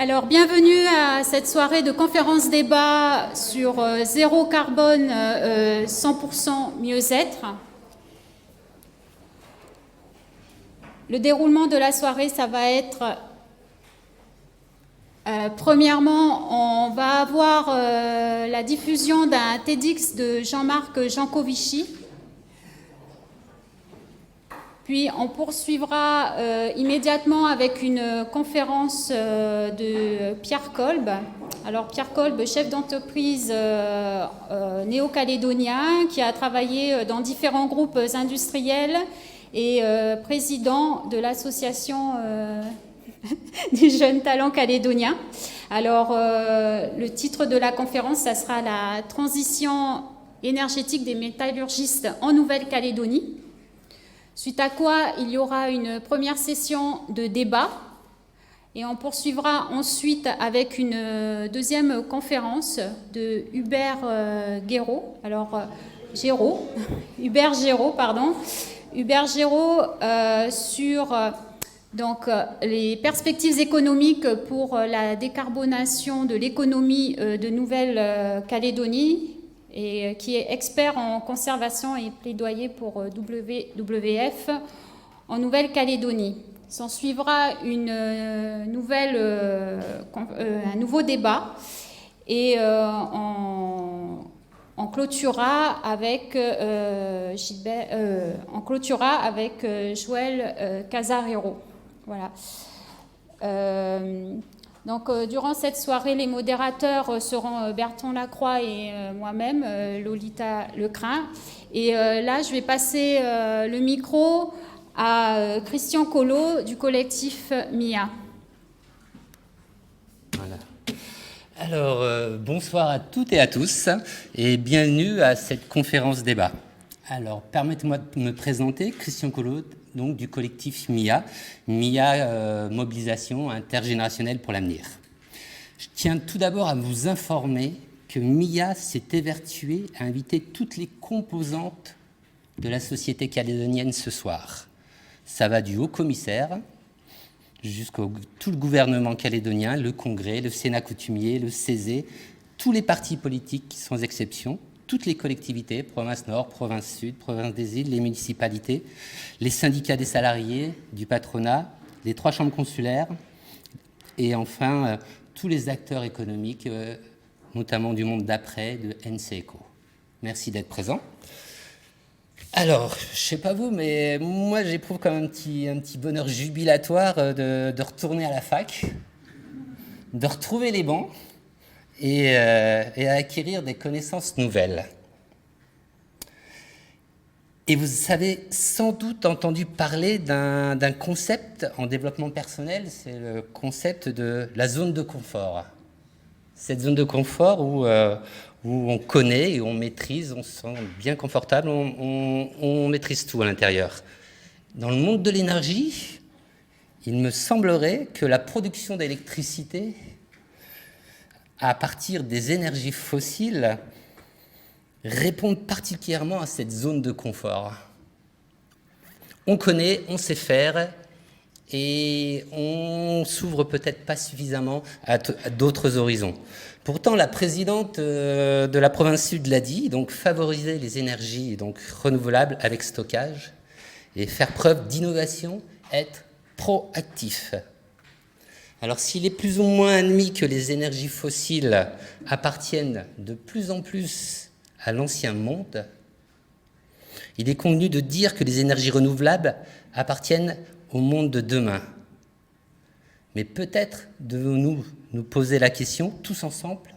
Alors, bienvenue à cette soirée de conférence-débat sur zéro carbone, 100% mieux-être. Le déroulement de la soirée, ça va être... premièrement, on va avoir la diffusion d'un TEDx de Jean-Marc Jancovici. Puis on poursuivra immédiatement avec une conférence de Pierre Kolb. Alors Pierre Kolb, chef d'entreprise néo-calédonien qui a travaillé dans différents groupes industriels et président de l'association des jeunes talents calédoniens. Alors le titre de la conférence, ça sera la transition énergétique des métallurgistes en Nouvelle-Calédonie. Suite à quoi, il y aura une première session de débat et on poursuivra ensuite avec une deuxième conférence de Hubert Géraud. Alors, Hubert Géraud, pardon. Hubert Géraud sur donc, les perspectives économiques pour la décarbonation de l'économie de Nouvelle-Calédonie, et qui est expert en conservation et plaidoyer pour WWF en Nouvelle-Calédonie. S'en suivra un nouveau débat et on clôturera avec Joël Casarero. Voilà. Donc, durant cette soirée, les modérateurs seront Bertrand Lacroix et moi-même, Lolita Lecrin. Et là, je vais passer le micro à Christian Collot du collectif MIA. Voilà. Alors, bonsoir à toutes et à tous et bienvenue à cette conférence débat. Alors, permettez-moi de me présenter, Christian Collot, donc du collectif MIA, Mobilisation intergénérationnelle pour l'avenir. Je tiens tout d'abord à vous informer que MIA s'est évertué à inviter toutes les composantes de la société calédonienne ce soir. Ça va du haut-commissaire jusqu'au tout le gouvernement calédonien, le Congrès, le Sénat coutumier, le CESE, tous les partis politiques sans exception, toutes les collectivités, province nord, province sud, province des îles, les municipalités, les syndicats des salariés, du patronat, les 3 chambres consulaires et enfin tous les acteurs économiques, notamment du monde d'après, de NCECO. Merci d'être présents. Alors, je ne sais pas vous, mais moi j'éprouve quand même un petit bonheur jubilatoire de retourner à la fac, de retrouver les bancs, et à acquérir des connaissances nouvelles. Et vous avez sans doute entendu parler d'un concept en développement personnel, c'est le concept de la zone de confort. Cette zone de confort où on connaît et on maîtrise, on se sent bien confortable, on maîtrise tout à l'intérieur. Dans le monde de l'énergie, il me semblerait que la production d'électricité à partir des énergies fossiles, répondent particulièrement à cette zone de confort. On connaît, on sait faire, et on s'ouvre peut-être pas suffisamment à d'autres horizons. Pourtant, la présidente de la province sud l'a dit, donc favoriser les énergies donc renouvelables avec stockage, et faire preuve d'innovation, être proactif. Alors, s'il est plus ou moins admis que les énergies fossiles appartiennent de plus en plus à l'ancien monde, il est convenu de dire que les énergies renouvelables appartiennent au monde de demain. Mais peut-être devons-nous nous poser la question, tous ensemble,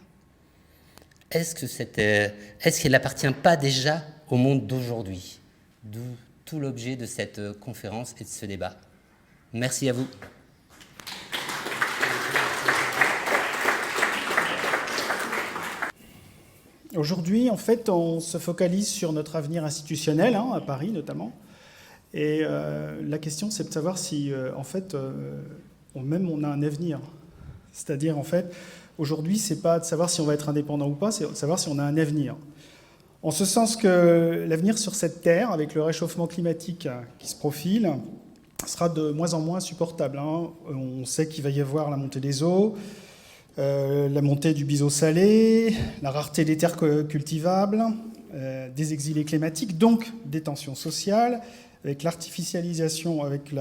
est-ce qu'elle n'appartient pas déjà au monde d'aujourd'hui? D'où tout l'objet de cette conférence et de ce débat. Merci à vous. Aujourd'hui, en fait, on se focalise sur notre avenir institutionnel, à Paris notamment. Et la question, c'est de savoir si, en fait, on a un avenir. C'est-à-dire, en fait, aujourd'hui, c'est pas de savoir si on va être indépendant ou pas, c'est de savoir si on a un avenir. En ce sens que l'avenir sur cette Terre, avec le réchauffement climatique qui se profile, sera de moins en moins supportable. Hein. On sait qu'il va y avoir la montée des eaux, la montée du biseau salé, la rareté des terres cultivables, des exilés climatiques, donc des tensions sociales, avec l'artificialisation, avec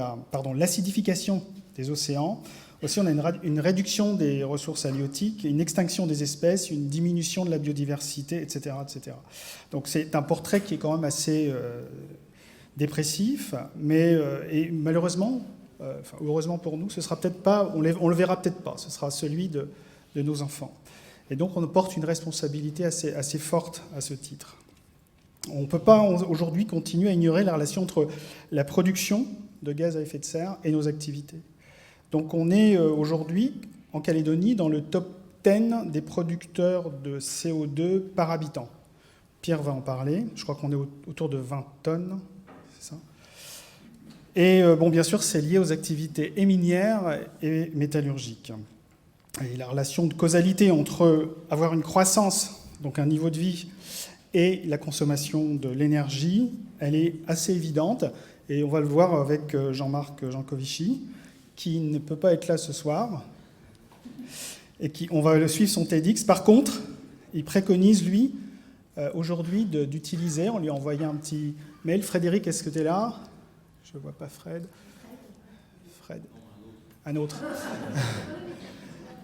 l'acidification des océans. Aussi, on a une réduction des ressources halieutiques, une extinction des espèces, une diminution de la biodiversité, etc. etc. Donc c'est un portrait qui est quand même assez dépressif, mais et malheureusement, heureusement pour nous, ce sera peut-être pas, on le verra peut-être pas, ce sera celui de nos enfants. Et donc on porte une responsabilité assez forte à ce titre. On ne peut pas aujourd'hui continuer à ignorer la relation entre la production de gaz à effet de serre et nos activités. Donc on est aujourd'hui, en Calédonie, dans le top 10 des producteurs de CO2 par habitant. Pierre va en parler, je crois qu'on est autour de 20 tonnes, c'est ça. Et bon, bien sûr, c'est lié aux activités et minières et métallurgiques. Et la relation de causalité entre avoir une croissance, donc un niveau de vie, et la consommation de l'énergie, elle est assez évidente. Et on va le voir avec Jean-Marc Jancovici, qui ne peut pas être là ce soir, et on va le suivre son TEDx. Par contre, il préconise, lui, aujourd'hui, d'utiliser, on lui a envoyé un petit mail. Frédéric, est-ce que tu es là? Je ne vois pas Fred. Un autre.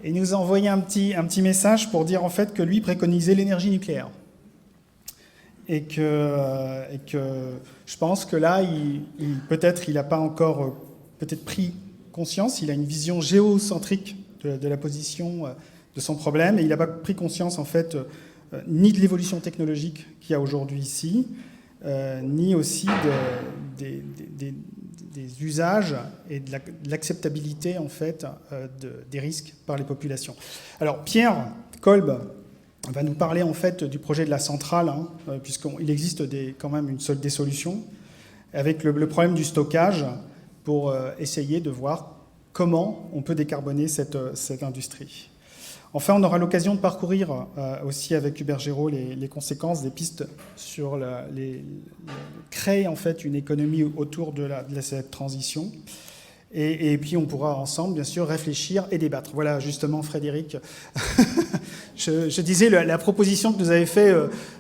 Et il nous a envoyé un petit message pour dire en fait que lui préconisait l'énergie nucléaire. Et que je pense que là, peut-être il n'a pas encore pris conscience, il a une vision géocentrique de la position de son problème, et il n'a pas pris conscience en fait ni de l'évolution technologique qu'il y a aujourd'hui ici, ni aussi des usages et de l'acceptabilité en fait des risques par les populations. Alors Pierre Kolb va nous parler en fait du projet de la centrale, hein, puisqu'il existe quand même des solutions, avec le problème du stockage, pour essayer de voir comment on peut décarboner cette industrie. Enfin, on aura l'occasion de parcourir aussi avec Hubert Géraud les conséquences des pistes sur créer en fait une économie autour de cette transition. Et puis on pourra ensemble, bien sûr, réfléchir et débattre. Voilà, justement, Frédéric, je disais la proposition que nous avait fait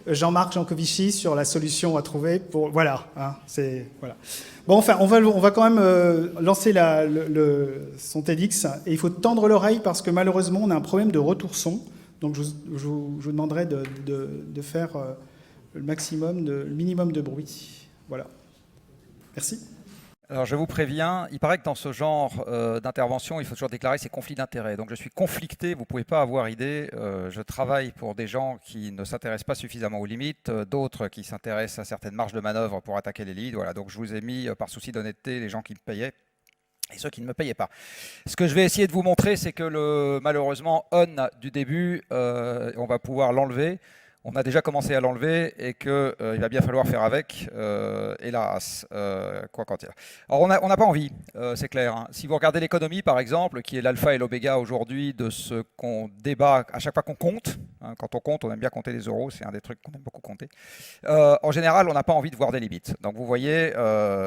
Jean-Marc Jancovici sur la solution à trouver pour... Voilà, hein, voilà. Bon, enfin, on va quand même lancer son TEDx, et il faut tendre l'oreille parce que malheureusement, on a un problème de retour son. Donc je vous demanderai de faire le minimum de bruit. Voilà. Merci. Alors je vous préviens, il paraît que dans ce genre d'intervention, il faut toujours déclarer ses conflits d'intérêts. Donc je suis conflicté, vous ne pouvez pas avoir idée. Je travaille pour des gens qui ne s'intéressent pas suffisamment aux limites, d'autres qui s'intéressent à certaines marges de manœuvre pour attaquer les leads. Voilà, donc je vous ai mis, par souci d'honnêteté, les gens qui me payaient et ceux qui ne me payaient pas. Ce que je vais essayer de vous montrer, c'est que malheureusement, on du début, on va pouvoir l'enlever. On a déjà commencé à l'enlever et qu'il va bien falloir faire avec, hélas, quoi qu'en dire. Alors on n'a pas envie, c'est clair. Hein. Si vous regardez l'économie, par exemple, qui est l'alpha et l'oméga aujourd'hui de ce qu'on débat à chaque fois qu'on compte, hein, quand on compte, on aime bien compter les euros, c'est un des trucs qu'on aime beaucoup compter. En général, on n'a pas envie de voir des limites. Donc vous voyez,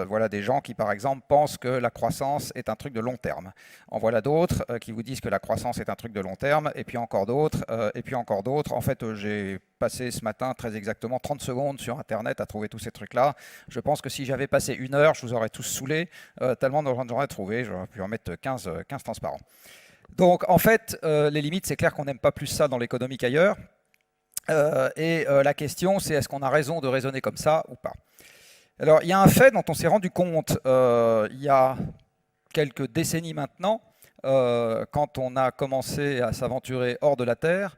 voilà des gens qui, par exemple, pensent que la croissance est un truc de long terme. En voilà d'autres qui vous disent que la croissance est un truc de long terme, et puis encore d'autres, et puis encore d'autres. En fait, j'ai passé ce matin très exactement 30 secondes sur Internet à trouver tous ces trucs-là. Je pense que si j'avais passé 1 heure, je vous aurais tous saoulés, tellement j'aurais trouvé, j'aurais pu en mettre 15 transparents. Donc en fait, les limites, c'est clair qu'on n'aime pas plus ça dans l'économie qu'ailleurs. La question, c'est est-ce qu'on a raison de raisonner comme ça ou pas? Alors il y a un fait dont on s'est rendu compte il y a quelques décennies maintenant, quand on a commencé à s'aventurer hors de la Terre,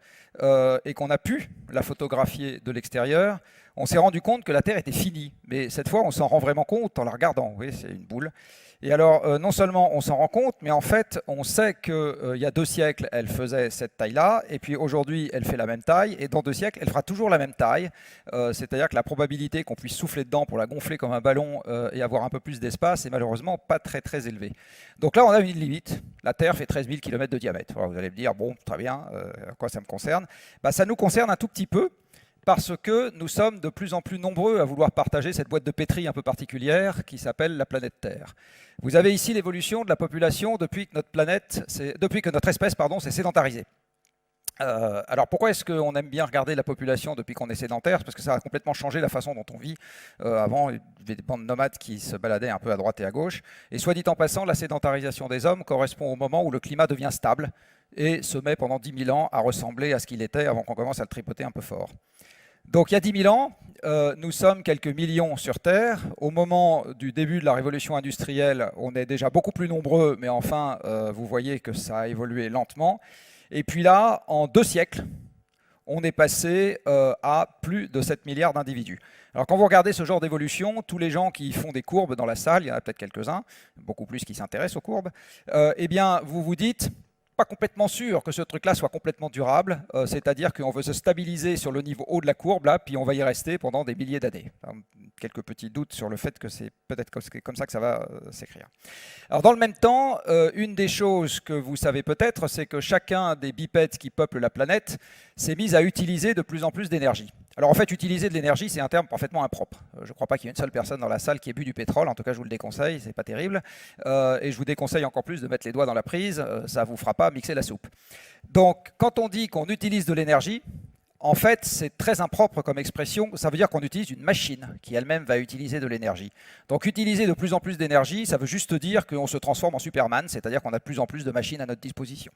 et qu'on a pu la photographier de l'extérieur, on s'est rendu compte que la Terre était finie. Mais cette fois, on s'en rend vraiment compte en la regardant. Vous voyez, c'est une boule. Et alors, non seulement on s'en rend compte, mais en fait, on sait qu'il y a 2 siècles, elle faisait cette taille-là, et puis aujourd'hui, elle fait la même taille, et dans 2 siècles, elle fera toujours la même taille. C'est-à-dire que la probabilité qu'on puisse souffler dedans pour la gonfler comme un ballon et avoir un peu plus d'espace est malheureusement pas très très élevée. Donc là, on a une limite. La Terre fait 13 000 km de diamètre. Alors, vous allez me dire, bon, très bien, à quoi ça me concerne? Ça nous concerne un tout petit peu, parce que nous sommes de plus en plus nombreux à vouloir partager cette boîte de pétri un peu particulière qui s'appelle la planète Terre. Vous avez ici l'évolution de la population depuis que notre espèce s'est sédentarisée. Alors pourquoi est-ce qu'on aime bien regarder la population depuis qu'on est sédentaire? Parce que ça a complètement changé la façon dont on vit. Avant, il y avait des bandes nomades qui se baladaient un peu à droite et à gauche. Et soit dit en passant, la sédentarisation des hommes correspond au moment où le climat devient stable et se met pendant 10 000 ans à ressembler à ce qu'il était avant qu'on commence à le tripoter un peu fort. Donc il y a 10 000 ans, nous sommes quelques millions sur Terre. Au moment du début de la révolution industrielle, on est déjà beaucoup plus nombreux, mais enfin, vous voyez que ça a évolué lentement. Et puis là, en 2 siècles, on est passé à plus de 7 milliards d'individus. Alors quand vous regardez ce genre d'évolution, tous les gens qui font des courbes dans la salle, il y en a peut-être quelques-uns, beaucoup plus qui s'intéressent aux courbes, eh bien vous vous dites, pas complètement sûr que ce truc-là soit complètement durable, c'est-à-dire qu'on veut se stabiliser sur le niveau haut de la courbe, là, puis on va y rester pendant des milliers d'années. Quelques petits doutes sur le fait que c'est peut-être comme ça que ça va s'écrire. Alors dans le même temps, une des choses que vous savez peut-être, c'est que chacun des bipèdes qui peuplent la planète s'est mis à utiliser de plus en plus d'énergie. Alors en fait, utiliser de l'énergie, c'est un terme parfaitement impropre. Je ne crois pas qu'il y ait une seule personne dans la salle qui ait bu du pétrole, en tout cas je vous le déconseille, c'est pas terrible. Et je vous déconseille encore plus de mettre les doigts dans la prise, ça ne vous fera pas mixer la soupe. Donc quand on dit qu'on utilise de l'énergie, en fait, c'est très impropre comme expression. Ça veut dire qu'on utilise une machine qui elle-même va utiliser de l'énergie. Donc utiliser de plus en plus d'énergie, ça veut juste dire qu'on se transforme en Superman, c'est-à-dire qu'on a de plus en plus de machines à notre disposition.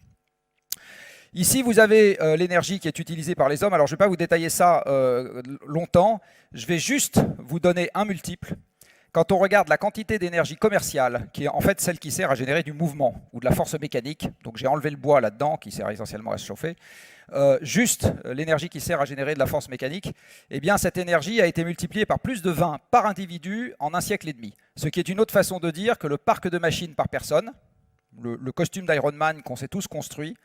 Ici, vous avez l'énergie qui est utilisée par les hommes. Alors, je ne vais pas vous détailler ça longtemps. Je vais juste vous donner un multiple. Quand on regarde la quantité d'énergie commerciale, qui est en fait celle qui sert à générer du mouvement ou de la force mécanique, donc j'ai enlevé le bois là-dedans, qui sert essentiellement à se chauffer, juste l'énergie qui sert à générer de la force mécanique, eh bien cette énergie a été multipliée par plus de 20 par individu en 1 siècle et demi. Ce qui est une autre façon de dire que le parc de machines par personne, le costume d'Iron Man qu'on s'est tous construit,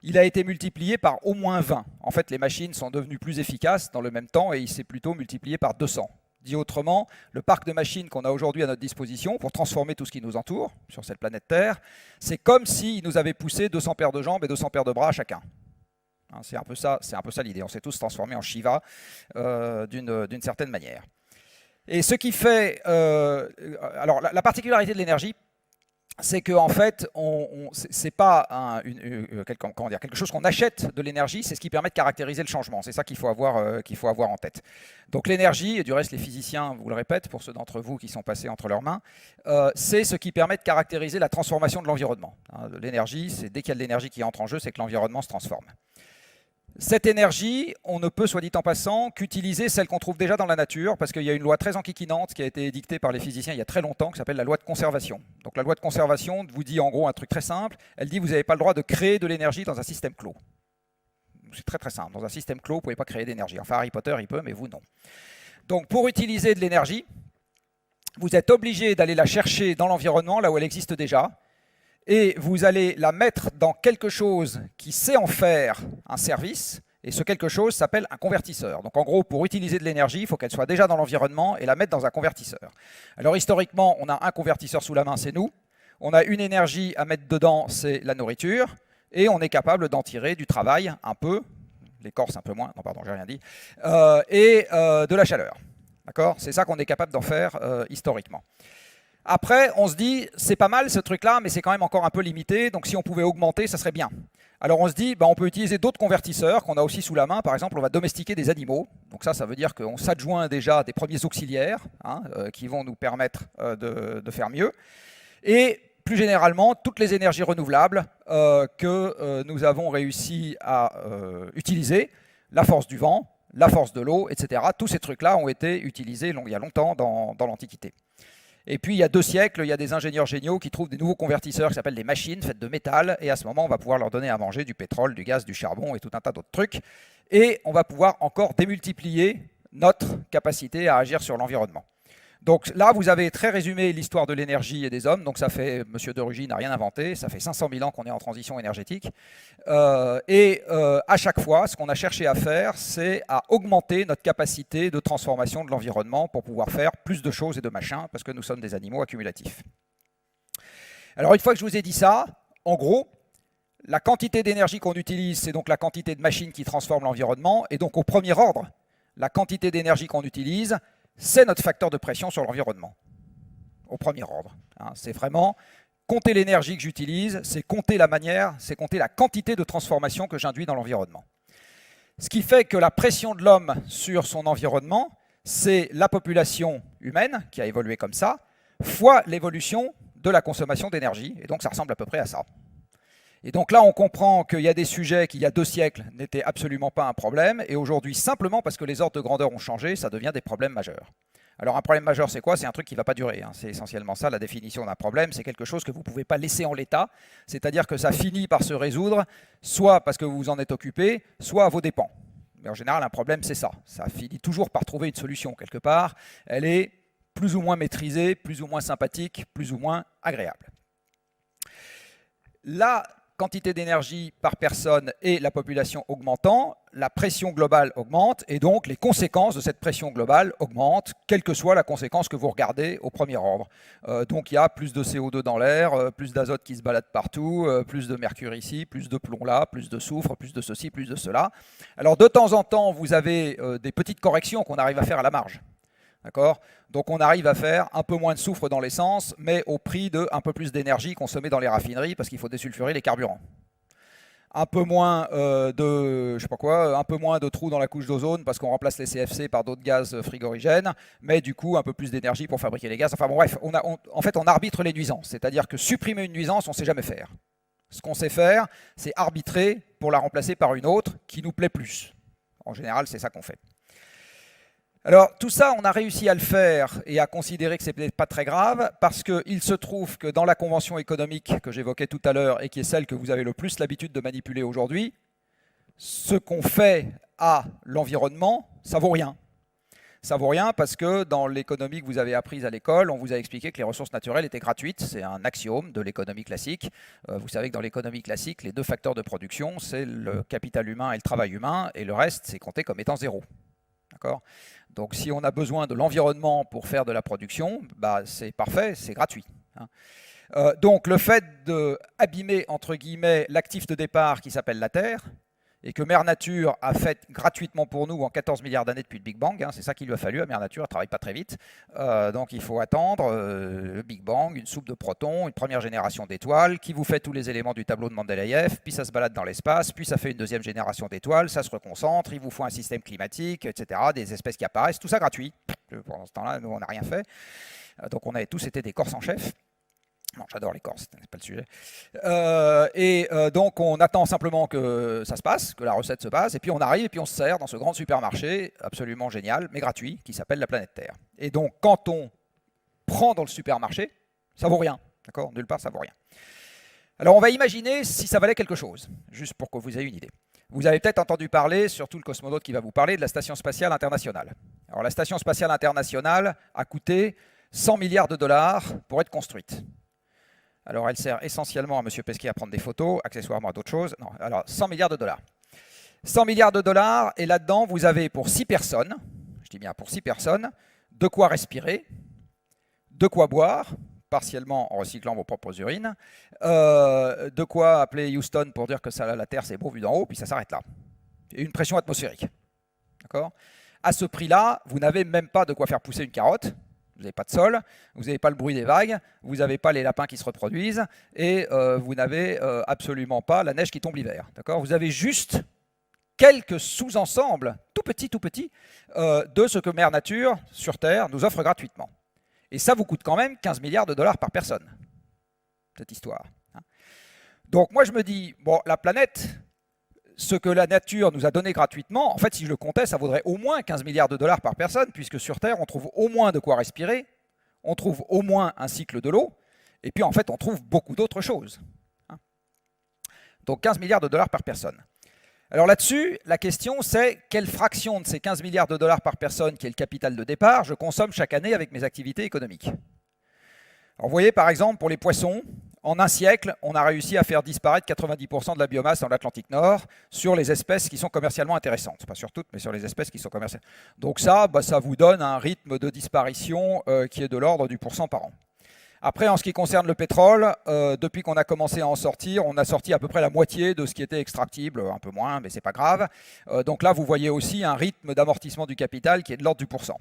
il a été multiplié par au moins 20. En fait, les machines sont devenues plus efficaces dans le même temps et il s'est plutôt multiplié par 200. Dit autrement, le parc de machines qu'on a aujourd'hui à notre disposition pour transformer tout ce qui nous entoure sur cette planète Terre, c'est comme s'il nous avait poussé 200 paires de jambes et 200 paires de bras à chacun. C'est un peu ça l'idée. On s'est tous transformés en Shiva d'une certaine manière. Et ce qui fait... alors, la particularité de l'énergie, c'est qu'en fait, c'est pas quelque chose qu'on achète de l'énergie, c'est ce qui permet de caractériser le changement. C'est ça qu'il faut avoir en tête. Donc l'énergie, et du reste les physiciens vous le répètent, pour ceux d'entre vous qui sont passés entre leurs mains, c'est ce qui permet de caractériser la transformation de l'environnement. L'énergie, c'est dès qu'il y a de l'énergie qui entre en jeu, c'est que l'environnement se transforme. Cette énergie, on ne peut, soit dit en passant, qu'utiliser celle qu'on trouve déjà dans la nature, parce qu'il y a une loi très enquiquinante qui a été édictée par les physiciens il y a très longtemps, qui s'appelle la loi de conservation. Donc la loi de conservation vous dit en gros un truc très simple, elle dit que vous n'avez pas le droit de créer de l'énergie dans un système clos. C'est très très simple, dans un système clos, vous ne pouvez pas créer d'énergie. Enfin Harry Potter, il peut, mais vous non. Donc pour utiliser de l'énergie, vous êtes obligé d'aller la chercher dans l'environnement, là où elle existe déjà, et vous allez la mettre dans quelque chose qui sait en faire un service, et ce quelque chose s'appelle un convertisseur. Donc en gros, pour utiliser de l'énergie, il faut qu'elle soit déjà dans l'environnement et la mettre dans un convertisseur. Alors historiquement, on a un convertisseur sous la main, c'est nous. On a une énergie à mettre dedans, c'est la nourriture, et on est capable d'en tirer du travail un peu, l'écorce un peu moins, non pardon, j'ai rien dit, et de la chaleur. D'accord ? C'est ça qu'on est capable d'en faire historiquement. Après, on se dit, c'est pas mal ce truc-là, mais c'est quand même encore un peu limité, donc si on pouvait augmenter, ça serait bien. Alors on se dit, on peut utiliser d'autres convertisseurs qu'on a aussi sous la main. Par exemple, on va domestiquer des animaux. Donc ça veut dire qu'on s'adjoint déjà des premiers auxiliaires qui vont nous permettre de faire mieux. Et plus généralement, toutes les énergies renouvelables que nous avons réussi à utiliser, la force du vent, la force de l'eau, etc. Tous ces trucs-là ont été utilisés il y a longtemps dans l'Antiquité. Et puis, il y a 2 siècles, il y a des ingénieurs géniaux qui trouvent des nouveaux convertisseurs qui s'appellent des machines faites de métal. Et à ce moment, on va pouvoir leur donner à manger du pétrole, du gaz, du charbon et tout un tas d'autres trucs. Et on va pouvoir encore démultiplier notre capacité à agir sur l'environnement. Donc là, vous avez très résumé l'histoire de l'énergie et des hommes. Donc ça fait, Monsieur de Rugy n'a rien inventé, ça fait 500 000 ans qu'on est en transition énergétique. À chaque fois, ce qu'on a cherché à faire, c'est à augmenter notre capacité de transformation de l'environnement pour pouvoir faire plus de choses et de machins, parce que nous sommes des animaux accumulatifs. Alors une fois que je vous ai dit ça, en gros, la quantité d'énergie qu'on utilise, c'est donc la quantité de machines qui transforment l'environnement, et donc au premier ordre, la quantité d'énergie qu'on utilise, c'est notre facteur de pression sur l'environnement, au premier ordre. C'est vraiment compter l'énergie que j'utilise, c'est compter la manière, c'est compter la quantité de transformation que j'induis dans l'environnement. Ce qui fait que la pression de l'homme sur son environnement, c'est la population humaine qui a évolué comme ça, fois l'évolution de la consommation d'énergie. Et donc ça ressemble à peu près à ça. Et donc là, on comprend qu'il y a des sujets qui, il y a 2 siècles, n'étaient absolument pas un problème. Et aujourd'hui, simplement parce que les ordres de grandeur ont changé, ça devient des problèmes majeurs. Alors un problème majeur, c'est quoi? C'est un truc qui ne va pas durer. C'est essentiellement ça, la définition d'un problème. C'est quelque chose que vous ne pouvez pas laisser en l'état. C'est-à-dire que ça finit par se résoudre, soit parce que vous vous en êtes occupé, soit à vos dépens. Mais en général, un problème, c'est ça. Ça finit toujours par trouver une solution quelque part. Elle est plus ou moins maîtrisée, plus ou moins sympathique, plus ou moins agréable. La quantité d'énergie par personne et la population augmentant, la pression globale augmente et donc les conséquences de cette pression globale augmentent, quelle que soit la conséquence que vous regardez au premier ordre. Donc il y a plus de CO2 dans l'air, plus d'azote qui se balade partout, plus de mercure ici, plus de plomb là, plus de soufre, plus de ceci, plus de cela. Alors de temps en temps, vous avez des petites corrections qu'on arrive à faire à la marge. D'accord ? Donc on arrive à faire un peu moins de soufre dans l'essence, mais au prix de un peu plus d'énergie consommée dans les raffineries parce qu'il faut désulfurer les carburants. Un peu moins un peu moins de trous dans la couche d'ozone parce qu'on remplace les CFC par d'autres gaz frigorigènes, mais du coup un peu plus d'énergie pour fabriquer les gaz. Enfin bon, bref, en fait on arbitre les nuisances, c'est-à-dire que supprimer une nuisance, on ne sait jamais faire. Ce qu'on sait faire, c'est arbitrer pour la remplacer par une autre qui nous plaît plus. En général, c'est ça qu'on fait. Alors tout ça, on a réussi à le faire et à considérer que ce n'est pas très grave parce qu'il se trouve que dans la convention économique que j'évoquais tout à l'heure et qui est celle que vous avez le plus l'habitude de manipuler aujourd'hui, ce qu'on fait à l'environnement, ça vaut rien. Ça vaut rien parce que dans l'économie que vous avez apprise à l'école, on vous a expliqué que les ressources naturelles étaient gratuites. C'est un axiome de l'économie classique. Vous savez que dans l'économie classique, les 2 facteurs de production, c'est le capital humain et le travail humain, et le reste, c'est compté comme étant zéro. D'accord ? Donc si on a besoin de l'environnement pour faire de la production, bah, c'est parfait, c'est gratuit. Donc le fait d'abîmer, entre guillemets, l'actif de départ qui s'appelle la Terre, et que Mère Nature a fait gratuitement pour nous en 14 milliards d'années depuis le Big Bang, c'est ça qu'il lui a fallu à Mère Nature, elle ne travaille pas très vite. Donc il faut attendre le Big Bang, une soupe de protons, une première génération d'étoiles, qui vous fait tous les éléments du tableau de Mendeleïev, puis ça se balade dans l'espace, puis ça fait une deuxième génération d'étoiles, ça se reconcentre, il vous faut un système climatique, etc., des espèces qui apparaissent, tout ça gratuit. Pendant ce temps-là, nous, on n'a rien fait. Donc on avait tous été des Corses en chef. Non, j'adore les Corses, c'est pas le sujet. Donc on attend simplement que ça se passe, que la recette se passe, et puis on arrive et puis on se sert dans ce grand supermarché absolument génial, mais gratuit, qui s'appelle la planète Terre. Et donc quand on prend dans le supermarché, ça vaut rien, d'accord ? Nulle part ça vaut rien. Alors on va imaginer si ça valait quelque chose, juste pour que vous ayez une idée. Vous avez peut-être entendu parler, surtout le cosmonaute qui va vous parler, de la Station Spatiale Internationale. Alors la Station Spatiale Internationale a coûté 100 milliards de dollars pour être construite. Alors, elle sert essentiellement à M. Pesquet à prendre des photos, accessoirement à d'autres choses. Non, alors, 100 milliards de dollars. 100 milliards de dollars, et là-dedans, vous avez pour 6 personnes, je dis bien pour 6 personnes, de quoi respirer, de quoi boire, partiellement en recyclant vos propres urines, de quoi appeler Houston pour dire que ça, la Terre, c'est beau vu d'en haut, puis ça s'arrête là. Et une pression atmosphérique. D'accord ? À ce prix-là, vous n'avez même pas de quoi faire pousser une carotte. Vous n'avez pas de sol, vous n'avez pas le bruit des vagues, vous n'avez pas les lapins qui se reproduisent et vous n'avez absolument pas la neige qui tombe l'hiver. Vous avez juste quelques sous-ensembles, tout petits, de ce que Mère Nature, sur Terre, nous offre gratuitement. Et ça vous coûte quand même 15 milliards de dollars par personne, cette histoire. Donc moi je me dis, bon, la planète, ce que la nature nous a donné gratuitement, en fait, si je le comptais, ça vaudrait au moins 15 milliards de dollars par personne, puisque sur Terre, on trouve au moins de quoi respirer, on trouve au moins un cycle de l'eau, et puis en fait, on trouve beaucoup d'autres choses. Donc 15 milliards de dollars par personne. Alors là-dessus, la question c'est quelle fraction de ces 15 milliards de dollars par personne, qui est le capital de départ, je consomme chaque année avec mes activités économiques. Alors vous voyez, par exemple, pour les poissons, en un siècle, on a réussi à faire disparaître 90% de la biomasse dans l'Atlantique Nord sur les espèces qui sont commercialement intéressantes. Pas sur toutes, mais sur les espèces qui sont commercialement. Donc ça, ça vous donne un rythme de disparition qui est de l'ordre du % par an. Après, en ce qui concerne le pétrole, depuis qu'on a commencé à en sortir, on a sorti à peu près la moitié de ce qui était extractible, un peu moins, mais c'est pas grave. Donc là, vous voyez aussi un rythme d'amortissement du capital qui est de l'ordre du %.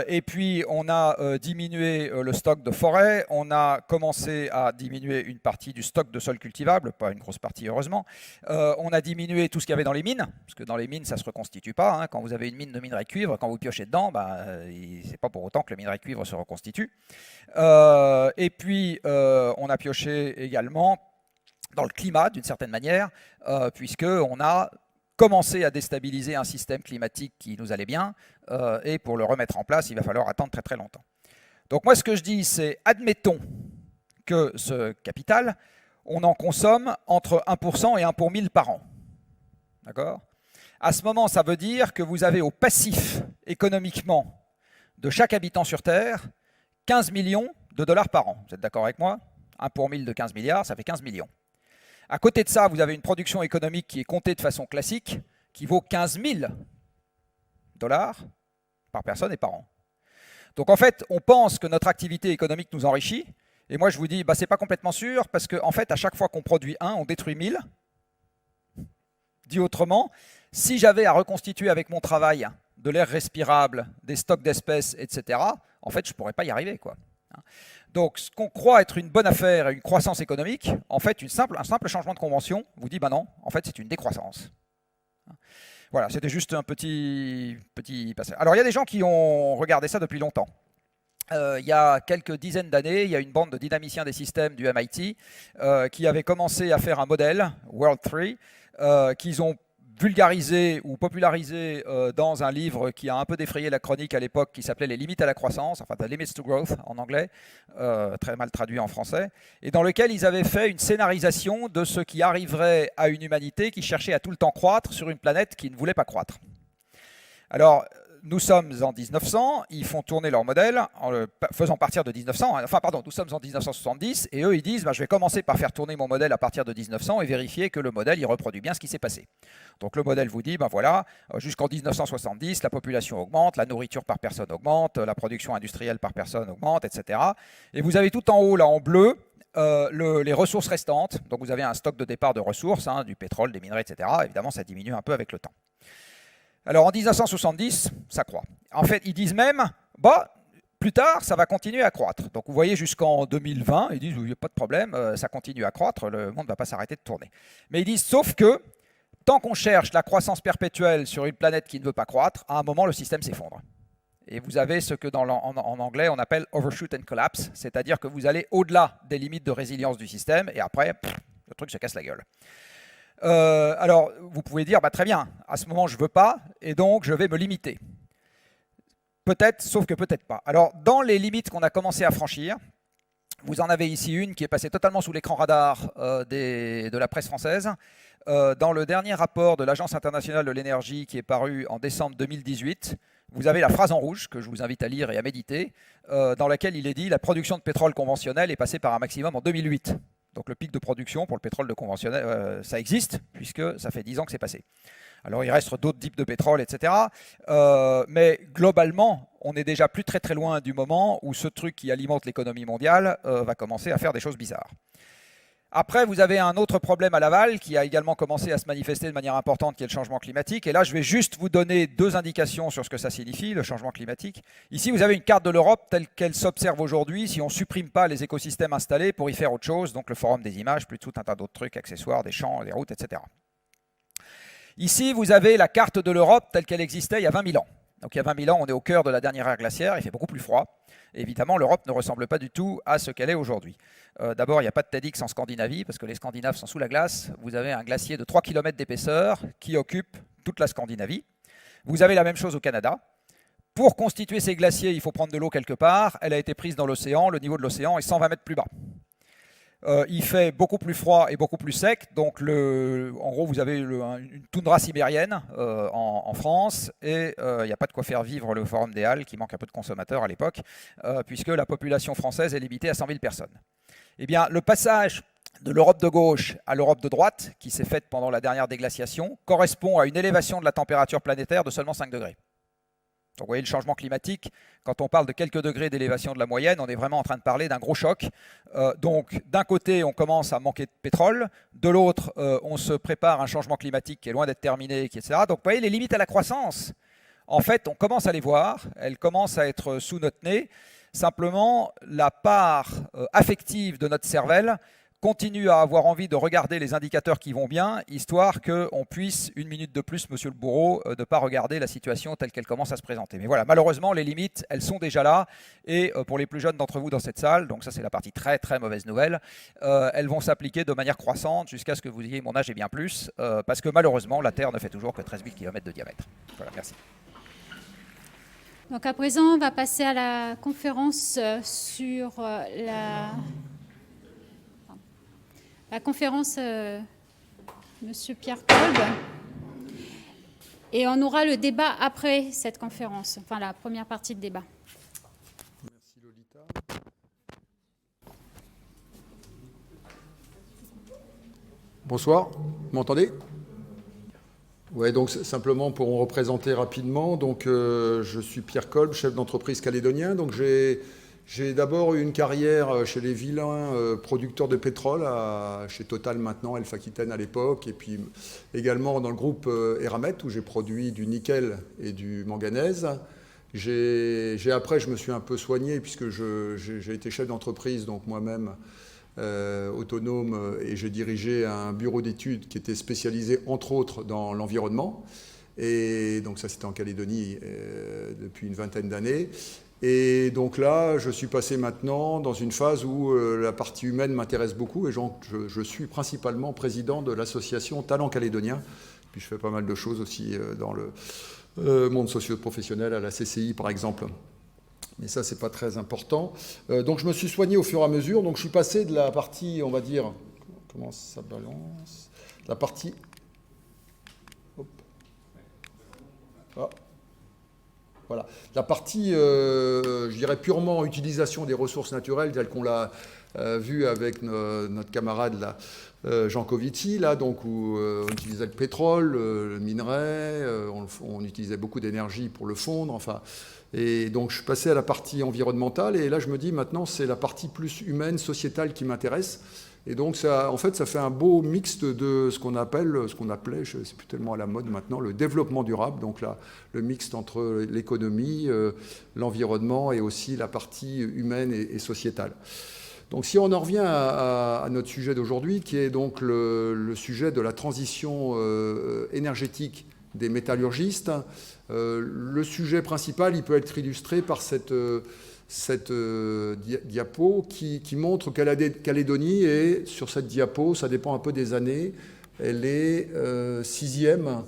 Et puis, on a diminué le stock de forêt, on a commencé à diminuer une partie du stock de sol cultivable, pas une grosse partie heureusement. On a diminué tout ce qu'il y avait dans les mines, parce que dans les mines, ça ne se reconstitue pas. Hein. Quand vous avez une mine de minerai de cuivre, quand vous piochez dedans, c'est pas pour autant que le minerai de cuivre se reconstitue. Et puis, on a pioché également dans le climat, d'une certaine manière, puisqu'on a commencé à déstabiliser un système climatique qui nous allait bien, et pour le remettre en place, il va falloir attendre très très longtemps. Donc moi, ce que je dis, c'est admettons que ce capital, on en consomme entre 1% et 1 pour 1000 par an. D'accord ? À ce moment, ça veut dire que vous avez au passif, économiquement, de chaque habitant sur Terre, 15 millions de dollars par an. Vous êtes d'accord avec moi ? 1 pour 1000 de 15 milliards, ça fait 15 millions. À côté de ça, vous avez une production économique qui est comptée de façon classique, qui vaut 15 000 dollars par personne et par an. Donc en fait, on pense que notre activité économique nous enrichit, et moi je vous dis, c'est pas complètement sûr, parce qu'en fait, à chaque fois qu'on produit un, on détruit 1000. Dit autrement, si j'avais à reconstituer avec mon travail de l'air respirable, des stocks d'espèces, etc., en fait, je ne pourrais pas y arriver, quoi. Donc, ce qu'on croit être une bonne affaire et une croissance économique, en fait, un simple changement de convention vous dit, non, en fait, c'est une décroissance. Voilà, c'était juste un petit passage. Alors, il y a des gens qui ont regardé ça depuis longtemps. Il y a quelques dizaines d'années, il y a une bande de dynamiciens des systèmes du MIT qui avait commencé à faire un modèle, World 3, qu'ils ont vulgarisé ou popularisé dans un livre qui a un peu défrayé la chronique à l'époque, qui s'appelait Les limites à la croissance, enfin The Limits to Growth en anglais, très mal traduit en français, et dans lequel ils avaient fait une scénarisation de ce qui arriverait à une humanité qui cherchait à tout le temps croître sur une planète qui ne voulait pas croître. Alors, nous sommes en 1900, ils font tourner leur modèle en le faisant partir de 1900, nous sommes en 1970, et eux ils disent, je vais commencer par faire tourner mon modèle à partir de 1900 et vérifier que le modèle il reproduit bien ce qui s'est passé. Donc le modèle vous dit, voilà, jusqu'en 1970, la population augmente, la nourriture par personne augmente, la production industrielle par personne augmente, etc. Et vous avez tout en haut, là en bleu, les ressources restantes, donc vous avez un stock de départ de ressources, du pétrole, des minerais, etc. Évidemment, ça diminue un peu avec le temps. Alors en 1970, ça croît. En fait, ils disent même, plus tard, ça va continuer à croître. Donc vous voyez, jusqu'en 2020, ils disent, il n'y a pas de problème, ça continue à croître, le monde ne va pas s'arrêter de tourner. Mais ils disent, sauf que, tant qu'on cherche la croissance perpétuelle sur une planète qui ne veut pas croître, à un moment, le système s'effondre. Et vous avez ce que en anglais, on appelle overshoot and collapse, c'est-à-dire que vous allez au-delà des limites de résilience du système, et après, le truc se casse la gueule. Alors, vous pouvez dire, très bien, à ce moment, je ne veux pas, et donc je vais me limiter. Peut-être, sauf que peut-être pas. Alors, dans les limites qu'on a commencé à franchir, vous en avez ici une qui est passée totalement sous l'écran radar de la presse française. Dans le dernier rapport de l'Agence internationale de l'énergie qui est paru en décembre 2018, vous avez la phrase en rouge, que je vous invite à lire et à méditer, dans laquelle il est dit « La production de pétrole conventionnel est passée par un maximum en 2008 ». Donc le pic de production pour le pétrole de conventionnel, ça existe, puisque ça fait 10 ans que c'est passé. Alors il reste d'autres types de pétrole, etc. Mais globalement, on est déjà plus très très loin du moment où ce truc qui alimente l'économie mondiale va commencer à faire des choses bizarres. Après, vous avez un autre problème à l'aval qui a également commencé à se manifester de manière importante, qui est le changement climatique. Et là, je vais juste vous donner 2 indications sur ce que ça signifie, le changement climatique. Ici, vous avez une carte de l'Europe telle qu'elle s'observe aujourd'hui si on ne supprime pas les écosystèmes installés pour y faire autre chose, donc le forum des images, plus tout un tas d'autres trucs, accessoires, des champs, des routes, etc. Ici, vous avez la carte de l'Europe telle qu'elle existait il y a 20 000 ans. Donc il y a 20 000 ans, on est au cœur de la dernière ère glaciaire, il fait beaucoup plus froid. Et évidemment, l'Europe ne ressemble pas du tout à ce qu'elle est aujourd'hui. D'abord, il n'y a pas de TEDx en Scandinavie, parce que les Scandinaves sont sous la glace. Vous avez un glacier de 3 km d'épaisseur qui occupe toute la Scandinavie. Vous avez la même chose au Canada. Pour constituer ces glaciers, il faut prendre de l'eau quelque part. Elle a été prise dans l'océan. Le niveau de l'océan est 120 mètres plus bas. Il fait beaucoup plus froid et beaucoup plus sec. Donc, en gros, vous avez une toundra sibérienne en France et il n'y a pas de quoi faire vivre le Forum des Halles, qui manque un peu de consommateurs à l'époque, puisque la population française est limitée à 100 000 personnes. Eh bien, le passage de l'Europe de gauche à l'Europe de droite, qui s'est faite pendant la dernière déglaciation, correspond à une élévation de la température planétaire de seulement 5 degrés. Donc vous voyez, le changement climatique, quand on parle de quelques degrés d'élévation de la moyenne, on est vraiment en train de parler d'un gros choc. Donc d'un côté, on commence à manquer de pétrole, de l'autre, on se prépare à un changement climatique qui est loin d'être terminé, etc. Donc vous voyez, les limites à la croissance, en fait, on commence à les voir, elles commencent à être sous notre nez. Simplement, la part affective de notre cervelle continue à avoir envie de regarder les indicateurs qui vont bien, histoire qu'on puisse, une minute de plus, monsieur le bourreau, ne pas regarder la situation telle qu'elle commence à se présenter. Mais voilà, malheureusement, les limites, elles sont déjà là. Et pour les plus jeunes d'entre vous dans cette salle, donc ça c'est la partie très très mauvaise nouvelle, elles vont s'appliquer de manière croissante jusqu'à ce que vous ayez mon âge et bien plus, parce que malheureusement, la Terre ne fait toujours que 13 000 km de diamètre. Voilà, merci. Donc à présent, on va passer à la conférence sur la conférence Monsieur Pierre Kolb. Et on aura le débat après cette conférence, enfin la première partie de débat. Merci Lolita. Bonsoir, vous m'entendez ? Ouais, donc simplement pour en représenter rapidement, donc je suis Pierre Kolb, chef d'entreprise calédonien. Donc j'ai d'abord eu une carrière chez les vilains producteurs de pétrole, chez Total maintenant, Elf Aquitaine à l'époque, et puis également dans le groupe Eramet où j'ai produit du nickel et du manganèse. Après, je me suis un peu soigné puisque j'ai été chef d'entreprise, donc moi-même autonome, et j'ai dirigé un bureau d'études qui était spécialisé entre autres dans l'environnement. Et donc ça, c'était en Calédonie depuis une vingtaine d'années. Et donc là, je suis passé maintenant dans une phase où la partie humaine m'intéresse beaucoup et je suis principalement président de l'association Talent Calédonien. Puis je fais pas mal de choses aussi dans le monde socio-professionnel, à la CCI par exemple. Mais ça, c'est pas très important. Donc je me suis soigné au fur et à mesure. Donc je suis passé de la partie, on va dire, comment ça balance ? La partie... Hop. Ah. Voilà. La partie, je dirais, purement utilisation des ressources naturelles, telle qu'on l'a vu avec notre camarade là, Jean Covici, là, donc, où on utilisait le pétrole, le minerai, on utilisait beaucoup d'énergie pour le fondre, enfin. Et donc je suis passé à la partie environnementale, et là je me dis maintenant c'est la partie plus humaine, sociétale qui m'intéresse. Et donc, ça, en fait, ça fait un beau mixte de ce qu'on appelait, c'est plus tellement à la mode maintenant, le développement durable. Donc là, le mixte entre l'économie, l'environnement et aussi la partie humaine et sociétale. Donc, si on en revient à notre sujet d'aujourd'hui, qui est donc le sujet de la transition énergétique des métallurgistes, le sujet principal, il peut être illustré par cette diapo qui montre Calédonie, et sur cette diapo, ça dépend un peu des années, elle est sixième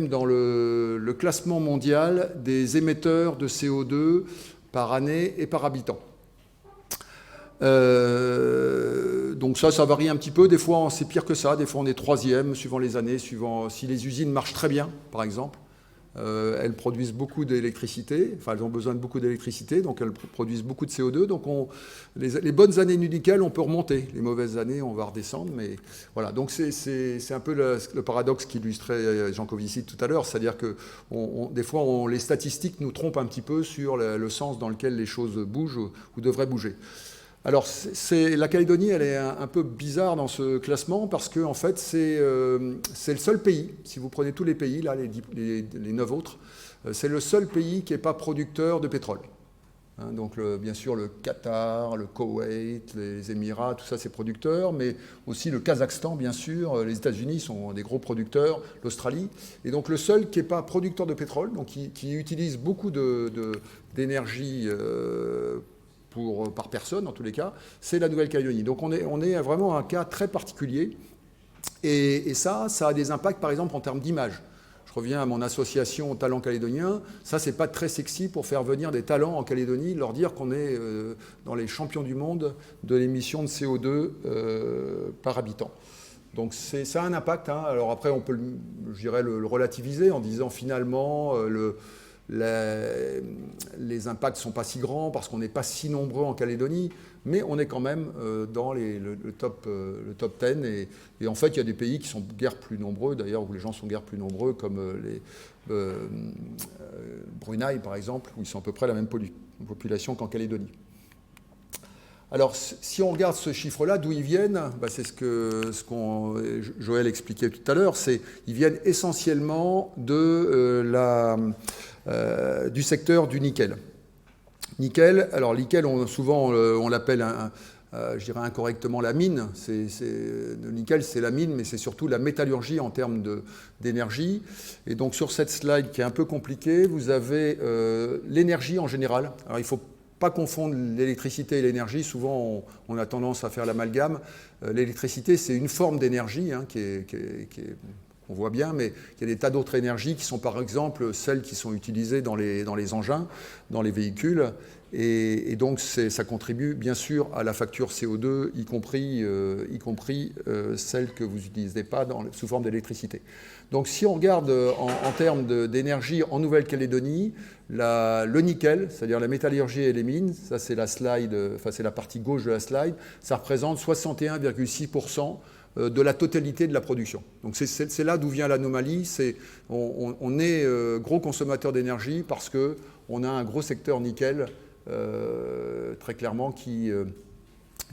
dans le classement mondial des émetteurs de CO2 par année et par habitant. Donc ça varie un petit peu, des fois c'est pire que ça, des fois on est troisième, suivant les années, suivant si les usines marchent très bien, par exemple. Elles produisent beaucoup d'électricité, enfin elles ont besoin de beaucoup d'électricité, donc elles produisent beaucoup de CO2. Donc les bonnes années du nickel, on peut remonter. Les mauvaises années, on va redescendre. Mais voilà, donc c'est un peu le paradoxe qu'illustrait Jean Covici tout à l'heure, c'est-à-dire que des fois les statistiques nous trompent un petit peu sur le sens dans lequel les choses bougent ou devraient bouger. Alors, la Calédonie, elle est un peu bizarre dans ce classement parce que, en fait, c'est le seul pays, si vous prenez tous les pays, là, les 9 autres, c'est le seul pays qui n'est pas producteur de pétrole. Hein, donc, bien sûr, le Qatar, le Koweït, les Émirats, tout ça, c'est producteur, mais aussi le Kazakhstan, bien sûr, les États-Unis sont des gros producteurs, l'Australie. Et donc, le seul qui n'est pas producteur de pétrole, donc qui utilise beaucoup d'énergie par personne, en tous les cas, c'est la Nouvelle-Calédonie. Donc on est vraiment un cas très particulier. Et ça a des impacts, par exemple, en termes d'image. Je reviens à mon association Talent Calédonien. Ça, c'est pas très sexy pour faire venir des talents en Calédonie, leur dire qu'on est dans les champions du monde de l'émission de CO2 par habitant. Donc ça a un impact. Hein. Alors après, on peut, je dirais, le relativiser en disant finalement les impacts ne sont pas si grands parce qu'on n'est pas si nombreux en Calédonie, mais on est quand même dans le top 10. Et en fait, il y a des pays qui sont guère plus nombreux, d'ailleurs, où les gens sont guère plus nombreux, comme Brunei, par exemple, où ils sont à peu près la même population qu'en Calédonie. Alors, si on regarde ce chiffre-là, d'où ils viennent, c'est ce que Joël expliquait tout à l'heure, ils viennent essentiellement du secteur du nickel. Nickel, alors nickel, souvent on l'appelle, je dirais incorrectement, la mine. Le nickel, c'est la mine, mais c'est surtout la métallurgie en termes d'énergie. Et donc sur cette slide qui est un peu compliquée, vous avez l'énergie en général. Alors il faut pas confondre l'électricité et l'énergie. Souvent, on a tendance à faire l'amalgame. L'électricité, c'est une forme d'énergie on voit bien, mais il y a des tas d'autres énergies qui sont par exemple celles qui sont utilisées dans les engins, dans les véhicules. Et donc, ça contribue bien sûr à la facture CO2, y compris celle que vous n'utilisez pas sous forme d'électricité. Donc, si on regarde en termes d'énergie en Nouvelle-Calédonie, le nickel, c'est-à-dire la métallurgie et les mines, ça c'est c'est la partie gauche de la slide, ça représente 61,6% de la totalité de la production. Donc c'est là d'où vient l'anomalie. On est gros consommateur d'énergie parce qu'on a un gros secteur nickel, très clairement, qui est,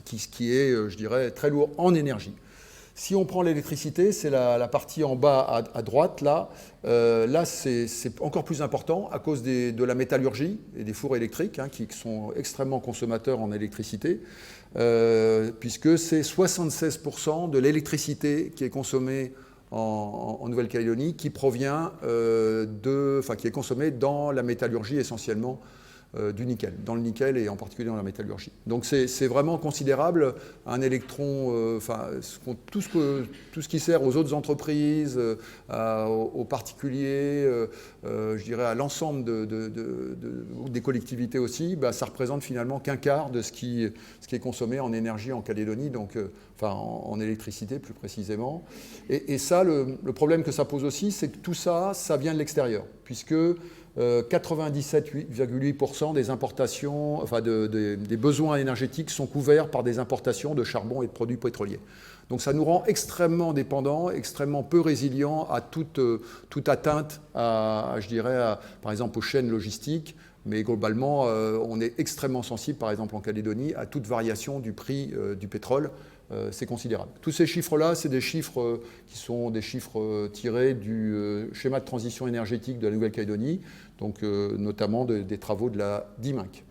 je dirais, très lourd en énergie. Si on prend l'électricité, c'est la partie en bas à droite, là. Là, c'est encore plus important à cause de la métallurgie et des fours électriques, qui sont extrêmement consommateurs en électricité, puisque c'est 76% de l'électricité qui est consommée en Nouvelle-Calédonie qui provient qui est consommée dans la métallurgie essentiellement, du nickel, dans le nickel et en particulier dans la métallurgie. Donc c'est vraiment considérable. Un électron, tout ce qui sert aux autres entreprises, aux particuliers, je dirais à l'ensemble des collectivités aussi, ça représente finalement qu'un quart de ce qui est consommé en énergie en Calédonie, donc en électricité plus précisément. Et ça, le problème que ça pose aussi, c'est que tout ça vient de l'extérieur, puisque 97,8% des importations, des besoins énergétiques sont couverts par des importations de charbon et de produits pétroliers. Donc ça nous rend extrêmement dépendants, extrêmement peu résilients à toute atteinte, par exemple, aux chaînes logistiques. Mais globalement, on est extrêmement sensible, par exemple en Calédonie, à toute variation du prix du pétrole. C'est considérable. Tous ces chiffres-là, c'est des chiffres qui sont des chiffres tirés du schéma de transition énergétique de la Nouvelle-Calédonie, donc notamment des travaux de la DIMINC.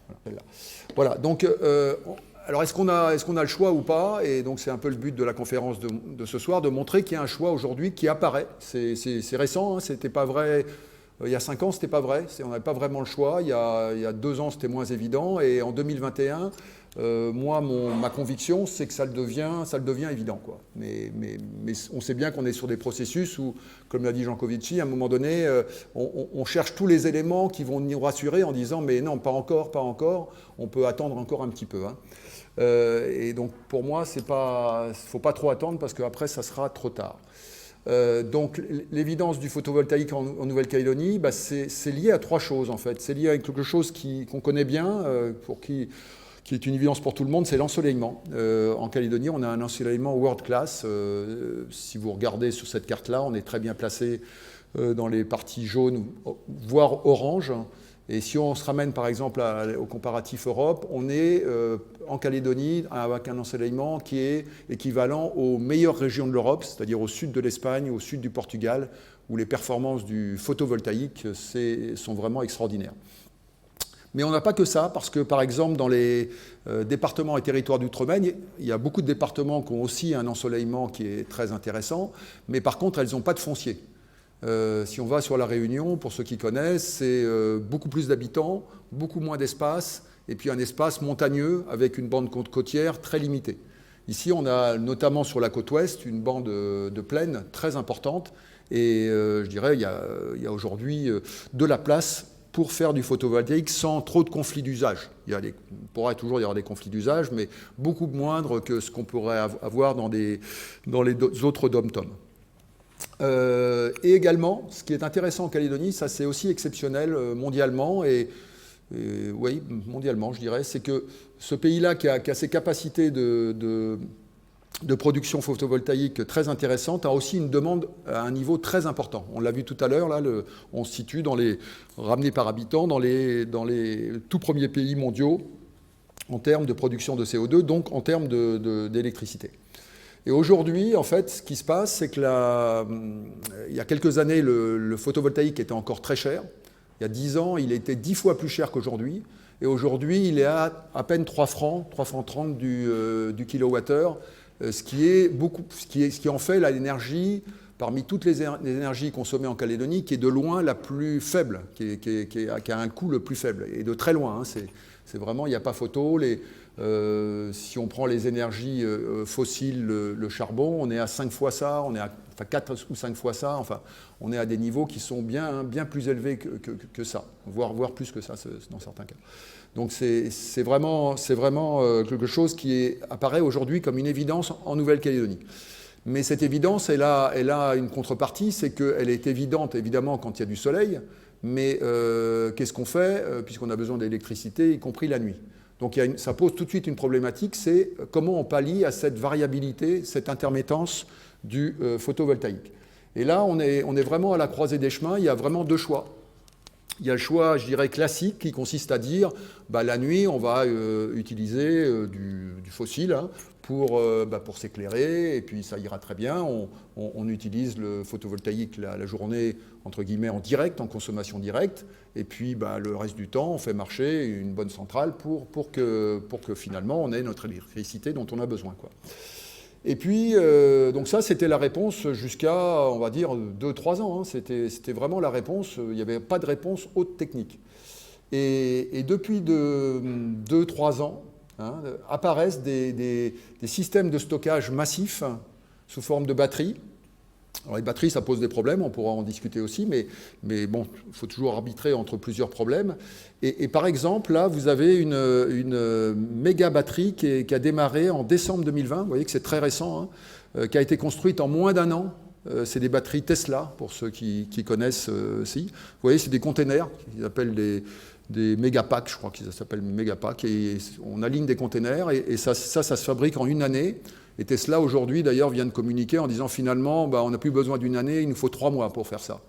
Voilà. Donc, alors est-ce qu'on a le choix ou pas? Et donc c'est un peu le but de la conférence de ce soir, de montrer qu'il y a un choix aujourd'hui qui apparaît. C'est récent, c'était pas vrai. Il y a 5 ans, c'était pas vrai. On n'avait pas vraiment le choix. Il y a 2 ans, c'était moins évident. Et en 2021, ma conviction, c'est que ça le devient évident, quoi. Mais on sait bien qu'on est sur des processus où, comme l'a dit Jean Covici, à un moment donné, on cherche tous les éléments qui vont nous rassurer en disant « mais non, pas encore, on peut attendre encore un petit peu ». Et donc, pour moi, il ne faut pas trop attendre parce qu'après, ça sera trop tard. Donc l'évidence du photovoltaïque en Nouvelle-Calédonie, c'est lié à 3 choses en fait. C'est lié à quelque chose qu'on connaît bien, qui est une évidence pour tout le monde, c'est l'ensoleillement. En Calédonie, on a un ensoleillement world class. Si vous regardez sur cette carte-là, on est très bien placé dans les parties jaunes, voire orange. Et si on se ramène par exemple au comparatif Europe, on est en Calédonie avec un ensoleillement qui est équivalent aux meilleures régions de l'Europe, c'est-à-dire au sud de l'Espagne, au sud du Portugal, où les performances du photovoltaïque sont vraiment extraordinaires. Mais on n'a pas que ça, parce que par exemple dans les départements et territoires d'outre-mer, il y a beaucoup de départements qui ont aussi un ensoleillement qui est très intéressant, mais par contre elles n'ont pas de foncier. Si on va sur la Réunion, pour ceux qui connaissent, c'est beaucoup plus d'habitants, beaucoup moins d'espace, et puis un espace montagneux avec une bande côtière très limitée. Ici, on a notamment sur la côte ouest une bande de plaine très importante, et je dirais il y a aujourd'hui de la place pour faire du photovoltaïque sans trop de conflits d'usage. Il pourrait toujours y avoir des conflits d'usage, mais beaucoup moindres que ce qu'on pourrait avoir dans les autres dom-toms. Et également, ce qui est intéressant en Calédonie, ça c'est aussi exceptionnel mondialement, et oui, mondialement je dirais, c'est que ce pays-là qui a ses capacités de production photovoltaïque très intéressantes a aussi une demande à un niveau très important. On l'a vu tout à l'heure, là, on se situe ramené par habitant dans les tout premiers pays mondiaux en termes de production de CO2, donc en termes d'électricité. Et aujourd'hui, en fait, ce qui se passe, c'est que il y a quelques années, le photovoltaïque était encore très cher. Il y a 10 ans, il était 10 fois plus cher qu'aujourd'hui. Et aujourd'hui, il est à peine 3 francs 30 du kilowattheure, ce qui en fait l'énergie, parmi toutes les énergies consommées en Calédonie, qui est de loin la plus faible, qui a un coût le plus faible, et de très loin. Hein, c'est vraiment, il n'y a pas photo. Si on prend les énergies fossiles, le charbon, on est à 5 fois ça, 4 ou 5 fois ça, enfin, on est à des niveaux qui sont bien plus élevés que ça, voire plus que ça dans certains cas. Donc c'est vraiment quelque chose qui apparaît aujourd'hui comme une évidence en Nouvelle-Calédonie. Mais cette évidence, elle a une contrepartie, c'est qu'elle est évidente évidemment quand il y a du soleil, mais qu'est-ce qu'on fait puisqu'on a besoin d'électricité, y compris la nuit. Donc ça pose tout de suite une problématique, c'est comment on pallie à cette variabilité, cette intermittence du photovoltaïque. Et là, on est vraiment à la croisée des chemins, il y a vraiment deux choix. Il y a le choix, je dirais, classique, qui consiste à dire, la nuit, on va utiliser du fossile hein, pour s'éclairer, et puis ça ira très bien. On utilise le photovoltaïque la journée, entre guillemets, en direct, en consommation directe, et puis le reste du temps, on fait marcher une bonne centrale pour que finalement, on ait notre électricité dont on a besoin, quoi. Et puis, donc ça, c'était la réponse jusqu'à, on va dire, 2-3 ans. Hein. C'était vraiment la réponse. Il n'y avait pas de réponse haute technique. Et depuis 2-3 ans, hein, apparaissent des systèmes de stockage massifs hein, sous forme de batteries. Alors les batteries, ça pose des problèmes, on pourra en discuter aussi, mais bon, il faut toujours arbitrer entre plusieurs problèmes. Et par exemple, là, vous avez une méga batterie qui a démarré en décembre 2020, vous voyez que c'est très récent, hein, qui a été construite en moins d'1 an. C'est des batteries Tesla, pour ceux qui connaissent aussi. Vous voyez, c'est des containers, qu'ils appellent des mégapacks, je crois qu'ils s'appellent mégapacks, et on aligne des containers, et ça se fabrique en 1 année. Et Tesla, aujourd'hui, d'ailleurs, vient de communiquer en disant finalement, on n'a plus besoin d'1 année, il nous faut 3 mois pour faire ça.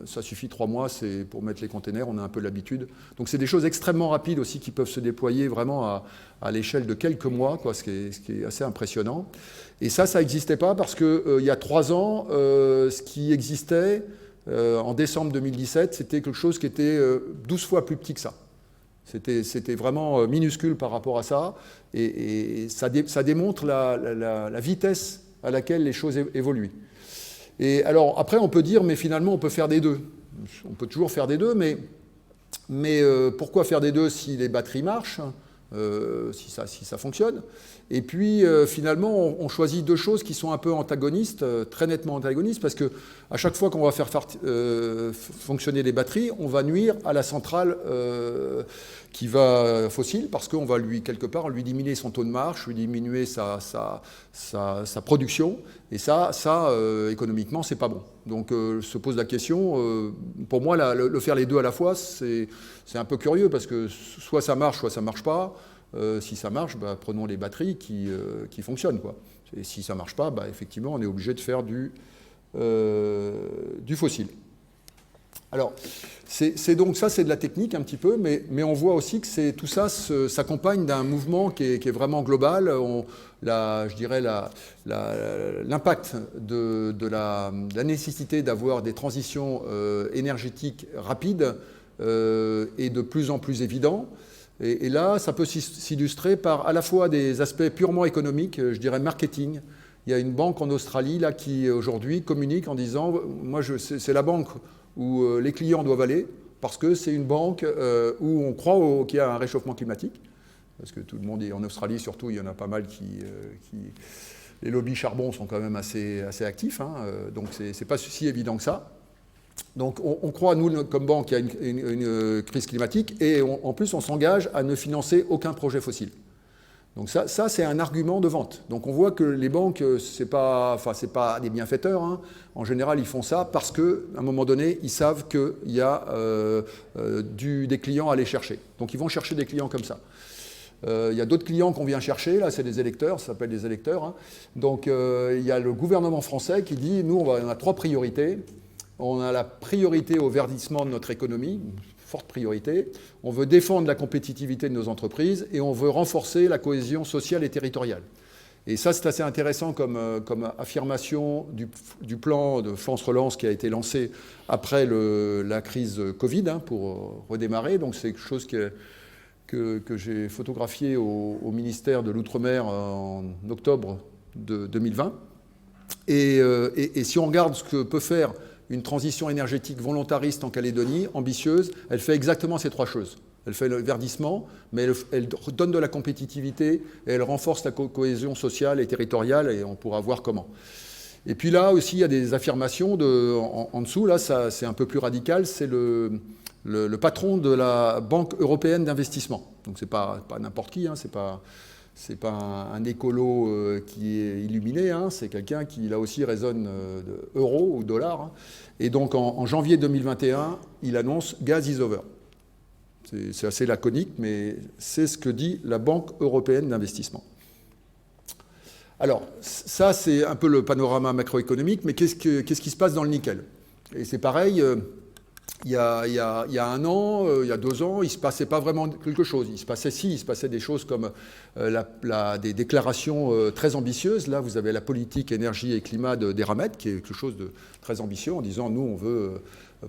Ça suffit, 3 mois, c'est pour mettre les containers, on a un peu l'habitude. Donc c'est des choses extrêmement rapides aussi qui peuvent se déployer vraiment à l'échelle de quelques mois, quoi, ce qui est assez impressionnant. Et ça n'existait pas parce qu'il y a 3 ans, ce qui existait en décembre 2017, c'était quelque chose qui était 12 fois plus petit que ça. C'était vraiment minuscule par rapport à ça, et ça démontre la vitesse à laquelle les choses évoluent. Et alors après on peut dire, mais finalement on peut faire des deux. On peut toujours faire des deux, mais pourquoi faire des deux si les batteries marchent, si ça fonctionne? Et puis finalement on choisit deux choses qui sont un peu antagonistes, très nettement antagonistes, parce que à chaque fois qu'on va faire fonctionner les batteries, on va nuire à la centrale qui va fossile, parce qu'on va quelque part lui diminuer son taux de marge, lui diminuer sa production, et ça économiquement c'est pas bon. Donc se pose la question, pour moi le faire les deux à la fois c'est un peu curieux, parce que soit ça marche pas. Si ça marche, prenons les batteries qui fonctionnent, quoi. Et si ça ne marche pas, effectivement, on est obligé de faire du fossile. Alors, donc ça, c'est de la technique un petit peu, mais on voit aussi que tout ça s'accompagne d'un mouvement qui est vraiment global. Je dirais l'impact de la nécessité d'avoir des transitions énergétiques rapides est de plus en plus évident. Et là, ça peut s'illustrer par à la fois des aspects purement économiques, je dirais marketing. Il y a une banque en Australie là, qui aujourd'hui communique en disant « Moi, c'est la banque où les clients doivent aller, parce que c'est une banque où on croit qu'il y a un réchauffement climatique. » Parce que tout le monde, en Australie surtout, il y en a pas mal les lobbies charbon sont quand même assez actifs, hein, donc c'est pas si évident que ça. Donc on croit, nous, comme banque, qu'il y a une crise climatique, et en plus on s'engage à ne financer aucun projet fossile. Donc ça c'est un argument de vente. Donc on voit que les banques, c'est pas des bienfaiteurs, hein. En général, ils font ça parce qu'à un moment donné, ils savent qu'il y a des clients à aller chercher. Donc ils vont chercher des clients comme ça. Il y a d'autres clients qu'on vient chercher, là c'est des électeurs, ça s'appelle des électeurs, hein. Donc il y a le gouvernement français qui dit, nous on a 3 priorités. On a la priorité au verdissement de notre économie, forte priorité. On veut défendre la compétitivité de nos entreprises et on veut renforcer la cohésion sociale et territoriale. Et ça, c'est assez intéressant comme affirmation du plan de France Relance qui a été lancé après la crise Covid, hein, pour redémarrer. Donc c'est quelque chose que j'ai photographié au ministère de l'Outre-mer en octobre de 2020. Et si on regarde ce que peut faire une transition énergétique volontariste en Calédonie, ambitieuse, elle fait exactement ces 3 choses. Elle fait le verdissement, mais elle donne de la compétitivité et elle renforce la cohésion sociale et territoriale, et on pourra voir comment. Et puis là aussi, il y a des affirmations en dessous, là, c'est un peu plus radical, c'est le patron de la Banque européenne d'investissement. Donc c'est pas n'importe qui, hein, c'est pas un écolo qui est illuminé, hein, c'est quelqu'un qui, là aussi, raisonne d'euros ou dollars. Hein. Et donc, en janvier 2021, il annonce « Gas is over ». C'est assez laconique, mais c'est ce que dit la Banque européenne d'investissement. Alors, ça, c'est un peu le panorama macroéconomique, mais qu'est-ce qui se passe dans le nickel? Et c'est pareil... Il y a 1 an, il y a 2 ans, il ne se passait pas vraiment quelque chose. Il se passait des choses comme des déclarations très ambitieuses. Là, vous avez la politique énergie et climat d'Eramet, qui est quelque chose de très ambitieux, en disant, nous, on veut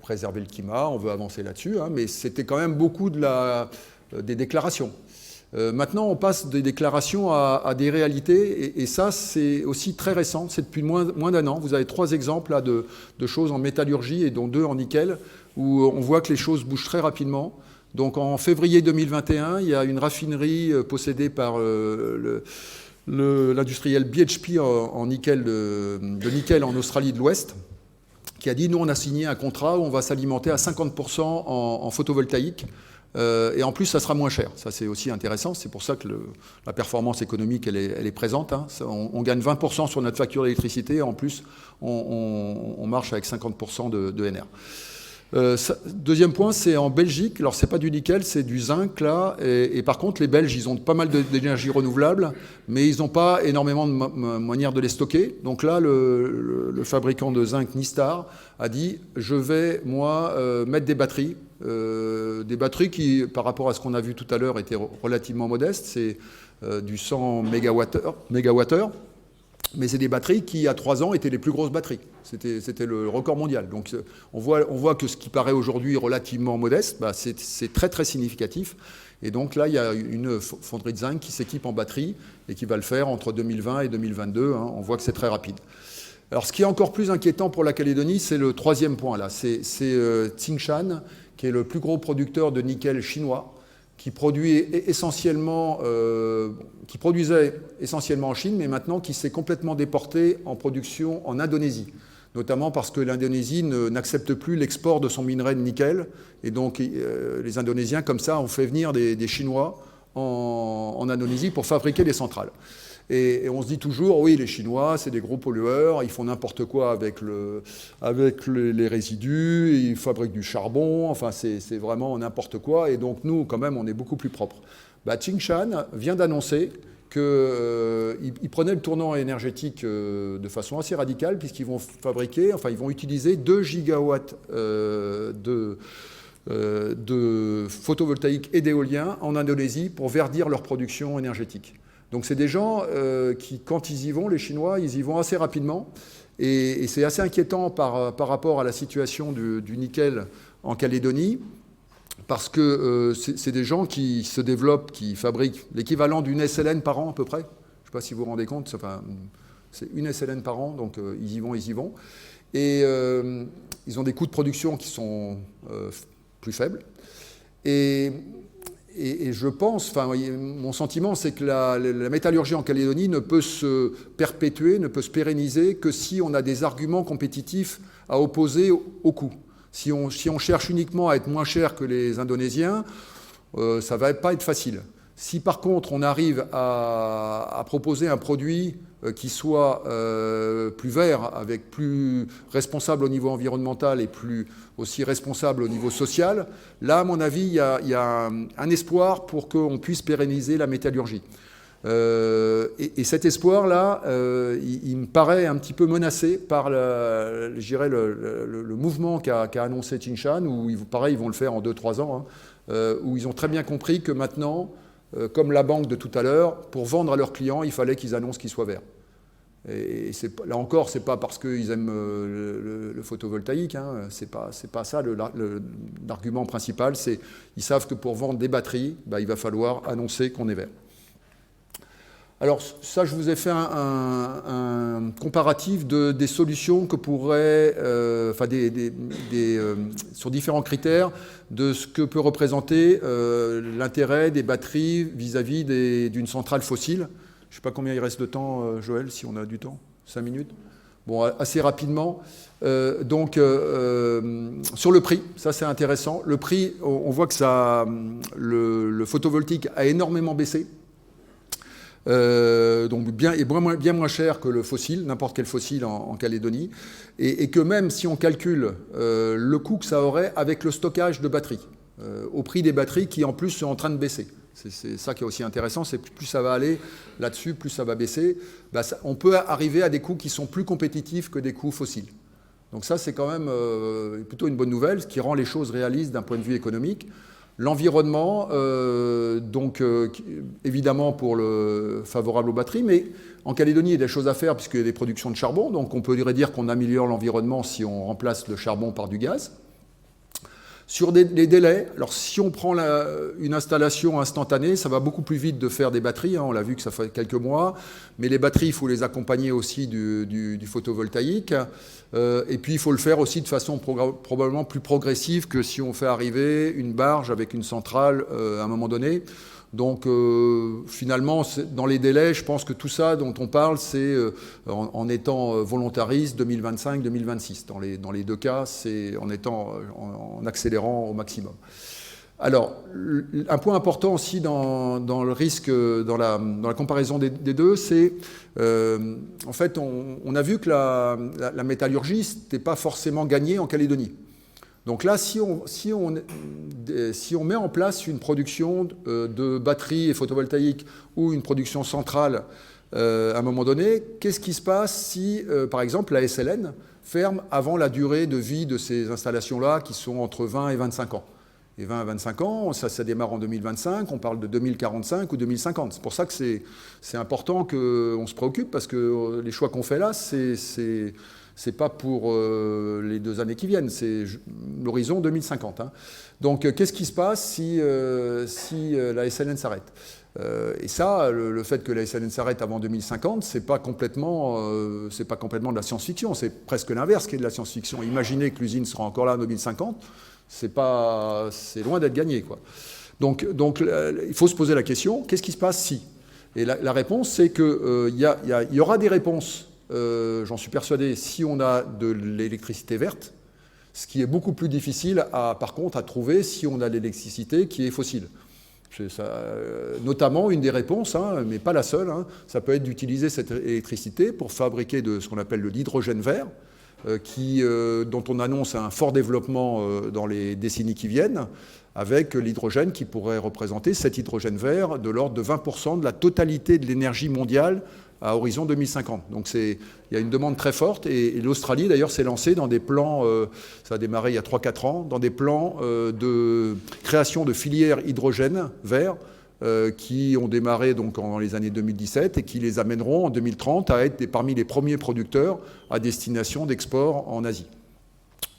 préserver le climat, on veut avancer là-dessus. Hein, mais c'était quand même beaucoup des déclarations. Maintenant, on passe des déclarations à des réalités, et ça, c'est aussi très récent, c'est depuis moins d'1 an. Vous avez 3 exemples là, de choses en métallurgie, et dont 2 en nickel, où on voit que les choses bougent très rapidement. Donc en février 2021, il y a une raffinerie possédée par l'industriel BHP en nickel de nickel en Australie de l'Ouest, qui a dit, nous, on a signé un contrat où on va s'alimenter à 50% en photovoltaïque. Et en plus, ça sera moins cher. Ça, c'est aussi intéressant. C'est pour ça que la performance économique, elle est présente. Hein. On gagne 20% sur notre facture d'électricité. Et en plus, on marche avec 50% de NR. Deuxième point, c'est en Belgique. Alors, c'est pas du nickel, c'est du zinc, là. Et par contre, les Belges, ils ont pas mal d'énergie renouvelable, mais ils n'ont pas énormément de manières de les stocker. Donc là, le fabricant de zinc, Nistar, a dit, je vais, moi, mettre des batteries. Des batteries qui, par rapport à ce qu'on a vu tout à l'heure, étaient relativement modestes. C'est du 100 mégawattheures. Mais c'est des batteries qui, à 3 ans, étaient les plus grosses batteries. C'était le record mondial. Donc on voit que ce qui paraît aujourd'hui relativement modeste, bah, c'est très très significatif. Et donc là, il y a une fonderie de zinc qui s'équipe en batterie et qui va le faire entre 2020 et 2022. Hein. On voit que c'est très rapide. Alors ce qui est encore plus inquiétant pour la Calédonie, c'est le 3e point là. C'est Tsingshan, qui est le plus gros producteur de nickel chinois, qui produisait essentiellement en Chine, mais maintenant qui s'est complètement déporté en production en Indonésie, notamment parce que l'Indonésie n'accepte plus l'export de son minerai de nickel, et donc les Indonésiens, comme ça, ont fait venir des Chinois en Indonésie pour fabriquer des centrales. Et on se dit toujours, oui, les Chinois, c'est des gros pollueurs, ils font n'importe quoi avec les résidus, ils fabriquent du charbon, enfin, c'est vraiment n'importe quoi. Et donc, nous, quand même, on est beaucoup plus propre. Bah, Tsingshan vient d'annoncer qu'ils prenaient le tournant énergétique de façon assez radicale, puisqu'ils vont ils vont utiliser 2 gigawatts de photovoltaïque et d'éolien en Indonésie pour verdir leur production énergétique. Donc c'est des gens qui, quand ils y vont, les Chinois, ils y vont assez rapidement. Et c'est assez inquiétant par rapport à la situation du nickel en Calédonie, parce que c'est des gens qui se développent, qui fabriquent l'équivalent d'une SLN par an à peu près. Je ne sais pas si vous vous rendez compte, c'est une SLN par an, donc ils y vont. Et ils ont des coûts de production qui sont plus faibles. Et je pense, mon sentiment, c'est que la métallurgie en Calédonie ne peut se perpétuer, ne peut se pérenniser que si on a des arguments compétitifs à opposer au coût. Si on cherche uniquement à être moins cher que les Indonésiens, ça ne va pas être facile. Si par contre on arrive à proposer un produit qui soit plus vert, avec plus responsable au niveau environnemental et plus aussi responsable au niveau social, là à mon avis il y a un espoir pour qu'on puisse pérenniser la métallurgie. Et cet espoir-là, il me paraît un petit peu menacé par je dirais le mouvement qu'a annoncé Tsingshan, où pareil, ils vont le faire en 2-3 ans, hein, où ils ont très bien compris que maintenant, comme la banque de tout à l'heure, pour vendre à leurs clients, il fallait qu'ils annoncent qu'ils soient verts. Et là encore, c'est pas parce qu'ils aiment le photovoltaïque, hein, c'est pas ça l'argument principal, c'est ils savent que pour vendre des batteries, il va falloir annoncer qu'on est vert. Alors ça, je vous ai fait un comparatif des solutions que pourrait, sur différents critères, de ce que peut représenter l'intérêt des batteries vis-à-vis d'une centrale fossile. Je ne sais pas combien il reste de temps, Joël, si on a du temps. 5 minutes? Bon, assez rapidement. Sur le prix, ça c'est intéressant. Le prix, on voit que le photovoltaïque a énormément baissé. Donc bien moins cher que le fossile, n'importe quel fossile en Calédonie, et que même si on calcule le coût que ça aurait avec le stockage de batteries, au prix des batteries qui en plus sont en train de baisser. C'est ça qui est aussi intéressant, c'est plus ça va aller là-dessus, plus ça va baisser. On peut arriver à des coûts qui sont plus compétitifs que des coûts fossiles. Donc ça, c'est quand même plutôt une bonne nouvelle, ce qui rend les choses réalistes d'un point de vue économique. L'environnement, évidemment favorable aux batteries, mais en Calédonie, il y a des choses à faire puisqu'il y a des productions de charbon, donc on peut dire qu'on améliore l'environnement si on remplace le charbon par du gaz. Sur les délais, alors si on prend une installation instantanée, ça va beaucoup plus vite de faire des batteries, hein, on l'a vu que ça fait quelques mois, mais les batteries, il faut les accompagner aussi du photovoltaïque, et puis il faut le faire aussi de façon probablement plus progressive que si on fait arriver une barge avec une centrale à un moment donné. Donc finalement, dans les délais, je pense que tout ça dont on parle, c'est en étant volontariste 2025-2026. Dans les deux cas, c'est en accélérant au maximum. Alors, un point important aussi dans le risque, dans la comparaison des deux, c'est en fait, on a vu que la métallurgie, n'était pas forcément gagnée en Calédonie. Donc là, si on met en place une production de batteries et photovoltaïques ou une production centrale à un moment donné, qu'est-ce qui se passe si, par exemple, la SLN ferme avant la durée de vie de ces installations-là qui sont entre 20 et 25 ans? Et 20 à 25 ans, ça démarre en 2025, on parle de 2045 ou 2050. C'est pour ça que c'est important qu'on se préoccupe, parce que les choix qu'on fait là, c'est pas pour les 2 années qui viennent, c'est l'horizon 2050. Hein. Donc, qu'est-ce qui se passe si la SLN s'arrête? Et ça, le fait que la SLN s'arrête avant 2050, c'est pas complètement de la science-fiction, c'est presque l'inverse qui est de la science-fiction. Imaginez que l'usine sera encore là en 2050, c'est loin d'être gagné, quoi. Donc, il faut se poser la question, qu'est-ce qui se passe si? Et la réponse, c'est qu'il y aura des réponses. J'en suis persuadé, si on a de l'électricité verte, ce qui est beaucoup plus difficile, par contre, à trouver si on a de l'électricité qui est fossile. Notamment, une des réponses, hein, mais pas la seule, hein, ça peut être d'utiliser cette électricité pour fabriquer ce qu'on appelle de l'hydrogène vert, dont on annonce un fort développement dans les décennies qui viennent, avec l'hydrogène qui pourrait représenter, cet hydrogène vert, de l'ordre de 20% de la totalité de l'énergie mondiale à horizon 2050. Donc il y a une demande très forte, et l'Australie d'ailleurs s'est lancée dans des plans, ça a démarré il y a 3-4 ans, dans des plans de création de filières hydrogène vert qui ont démarré donc dans les années 2017 et qui les amèneront en 2030 à être parmi les premiers producteurs à destination d'export en Asie.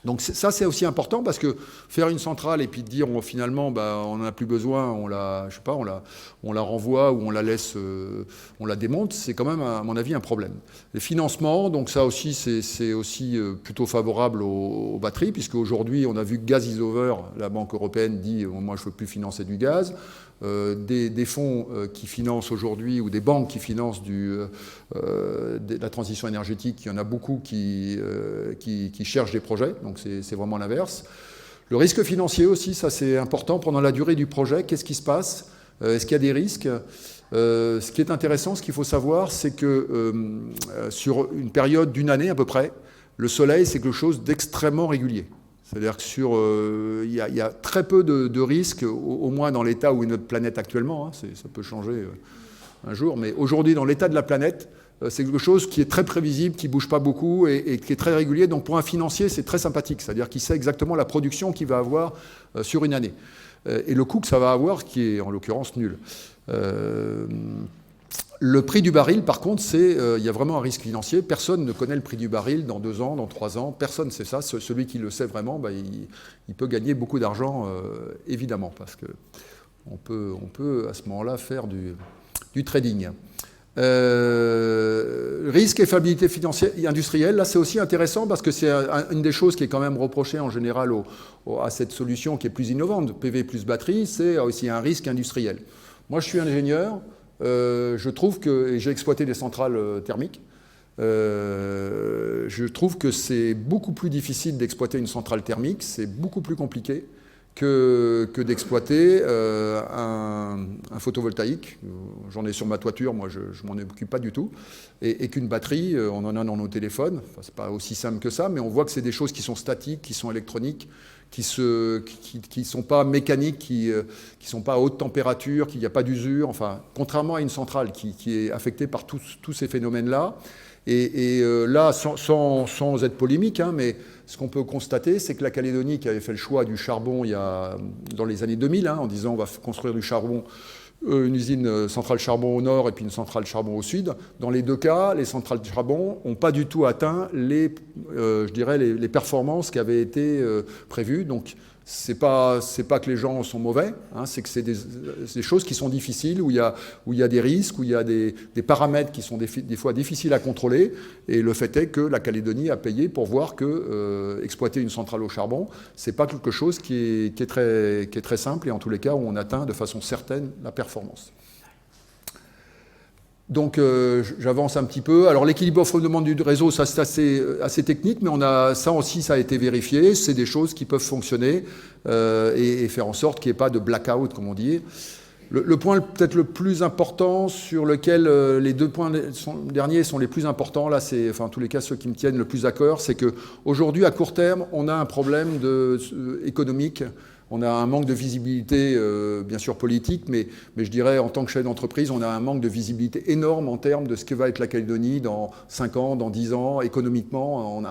Donc ça, c'est aussi important, parce que faire une centrale et puis dire finalement on n'en a plus besoin, on la renvoie ou on la laisse, on la démonte, c'est quand même à mon avis un problème. Les financements, donc ça aussi c'est aussi plutôt favorable aux batteries, puisque aujourd'hui on a vu que Gas is Over, la Banque européenne dit moi je ne veux plus financer du gaz. Des fonds qui financent aujourd'hui, ou des banques qui financent de la transition énergétique, il y en a beaucoup qui cherchent des projets, donc c'est vraiment l'inverse. Le risque financier aussi, ça c'est important, pendant la durée du projet, qu'est-ce qui se passe Est-ce qu'il y a des risques? Ce qui est intéressant, ce qu'il faut savoir, c'est que sur une période d'une année à peu près, le Soleil, c'est quelque chose d'extrêmement régulier. C'est-à-dire que il y a très peu de risques, au moins dans l'état où est notre planète actuellement. Hein, ça peut changer un jour, mais aujourd'hui, dans l'état de la planète, c'est quelque chose qui est très prévisible, qui ne bouge pas beaucoup et qui est très régulier. Donc pour un financier, c'est très sympathique. C'est-à-dire qu'il sait exactement la production qu'il va avoir sur une année. Et le coût que ça va avoir, qui est en l'occurrence nul. Le prix du baril, par contre, il y a vraiment un risque financier. Personne ne connaît le prix du baril dans 2 ans, dans 3 ans. Personne ne sait ça. Celui qui le sait vraiment, il peut gagner beaucoup d'argent, évidemment, parce qu'on peut à ce moment-là faire du trading. Risque et fiabilité financière et industrielle, là c'est aussi intéressant parce que c'est une des choses qui est quand même reprochée en général à cette solution qui est plus innovante, PV plus batterie, c'est aussi un risque industriel. Moi je suis ingénieur, je trouve que, et j'ai exploité des centrales thermiques, je trouve que c'est beaucoup plus difficile d'exploiter une centrale thermique, c'est beaucoup plus compliqué que d'exploiter un photovoltaïque. J'en ai sur ma toiture, moi je m'en occupe pas du tout, et qu'une batterie, on en a dans nos téléphones. Enfin, c'est pas aussi simple que ça, mais on voit que c'est des choses qui sont statiques, qui sont électroniques, qui sont pas mécaniques, qui sont pas à haute température, qu'il n'y a pas d'usure. Enfin, contrairement à une centrale qui est affectée par tous ces phénomènes-là. Et là, sans être polémique, hein, mais ce qu'on peut constater, c'est que la Calédonie, qui avait fait le choix du charbon dans les années 2000, hein, en disant on va construire du charbon, une usine centrale charbon au nord et puis une centrale charbon au sud, dans les 2 cas, les centrales de charbon n'ont pas du tout atteint les performances qui avaient été prévues. Donc, c'est pas que les gens sont mauvais, hein, c'est que c'est des choses qui sont difficiles, où il y a des risques, où il y a des paramètres qui sont des fois difficiles à contrôler. Et le fait est que la Calédonie a payé pour voir que exploiter une centrale au charbon, c'est pas quelque chose qui est très simple, et en tous les cas où on atteint de façon certaine la performance. Donc j'avance un petit peu. Alors l'équilibre offre-demande du réseau, ça c'est assez technique, mais ça aussi, ça a été vérifié. C'est des choses qui peuvent fonctionner et faire en sorte qu'il n'y ait pas de blackout, comme on dit. Le point peut-être le plus important sur lequel les 2 points derniers sont les plus importants, là c'est, enfin en tous les cas ceux qui me tiennent le plus à cœur, c'est qu'aujourd'hui à court terme, on a un problème économique. On a un manque de visibilité, bien sûr politique, mais je dirais en tant que chef d'entreprise, on a un manque de visibilité énorme en termes de ce que va être la Calédonie dans 5 ans, dans 10 ans, économiquement.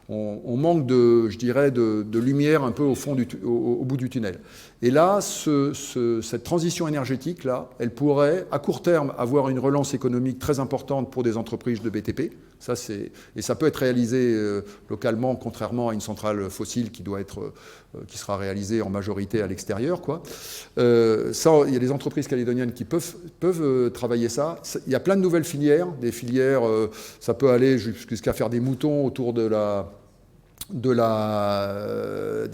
On manque de lumière un peu au bout du tunnel. Et là, cette transition énergétique, là, elle pourrait, à court terme, avoir une relance économique très importante pour des entreprises de BTP. Et ça peut être réalisé localement, contrairement à une centrale fossile qui sera réalisée en majorité à l'extérieur, quoi. Il y a des entreprises calédoniennes qui peuvent travailler ça. Il y a plein de nouvelles filières. Des filières, ça peut aller jusqu'à faire des moutons autour des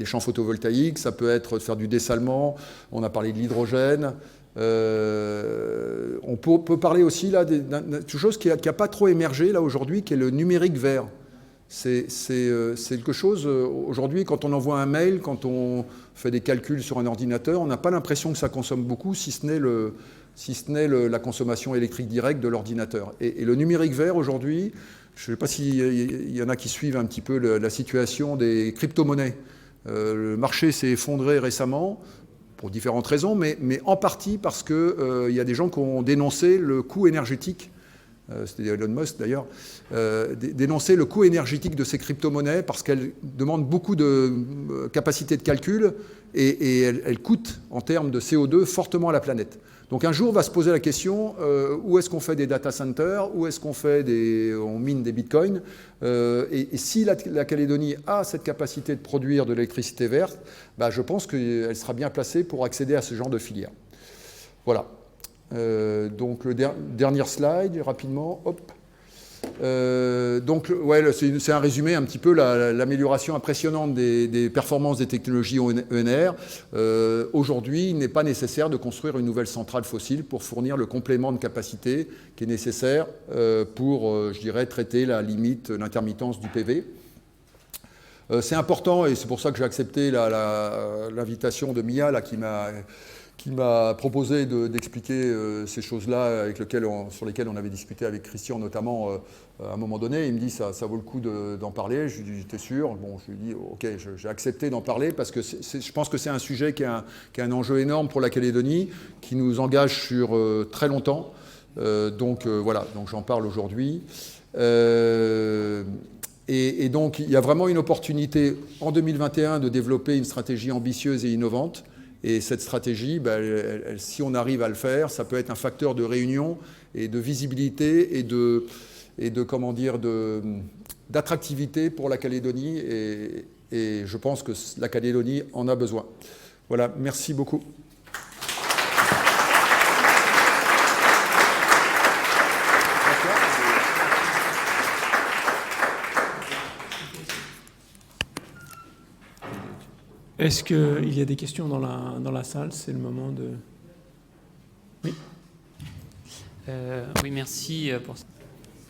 champs photovoltaïques. Ça peut être faire du dessalement. On a parlé de l'hydrogène. On peut parler aussi là d'une chose qui n'a pas trop émergé là aujourd'hui, qui est le numérique vert. C'est quelque chose, aujourd'hui, quand on envoie un mail, quand on fait des calculs sur un ordinateur, on n'a pas l'impression que ça consomme beaucoup, si ce n'est la consommation électrique directe de l'ordinateur. Et le numérique vert, aujourd'hui, je ne sais pas s'il y en a qui suivent un petit peu la situation des crypto-monnaies. Le marché s'est effondré récemment, pour différentes raisons, mais en partie parce qu'il y a des gens qui ont dénoncé le coût énergétique, c'était Elon Musk d'ailleurs, dénoncer le coût énergétique de ces crypto-monnaies parce qu'elles demandent beaucoup de capacité de calcul et elles coûtent en termes de CO2 fortement à la planète. Donc un jour, on va se poser la question, où est-ce qu'on fait des data centers, où est-ce on mine des bitcoins, et si la Calédonie a cette capacité de produire de l'électricité verte, je pense qu'elle sera bien placée pour accéder à ce genre de filière. Voilà. Donc le dernier slide, rapidement, hop. Donc ouais, c'est un résumé un petit peu l'amélioration impressionnante des performances des technologies ENR. Aujourd'hui, il n'est pas nécessaire de construire une nouvelle centrale fossile pour fournir le complément de capacité qui est nécessaire pour, je dirais, traiter la limite, l'intermittence du PV. C'est important, et c'est pour ça que j'ai accepté l'invitation de Mia là, qui qui m'a proposé d'expliquer ces choses-là sur lesquelles on avait discuté avec Christian notamment à un moment donné. Il me dit ça vaut le coup d'en parler. Je lui dis j'étais sûr. Bon, je lui dis ok, j'ai accepté d'en parler parce que je pense que c'est un sujet qui a un enjeu énorme pour la Calédonie, qui nous engage sur très longtemps. Donc voilà, donc j'en parle aujourd'hui. Et donc il y a vraiment une opportunité en 2021 de développer une stratégie ambitieuse et innovante. Et cette stratégie, si on arrive à le faire, ça peut être un facteur de réunion et de visibilité et d'attractivité pour la Calédonie. Et je pense que la Calédonie en a besoin. Voilà, merci beaucoup. Est-ce qu'il y a des questions dans la salle? C'est le moment de... Oui. Oui, merci pour ça.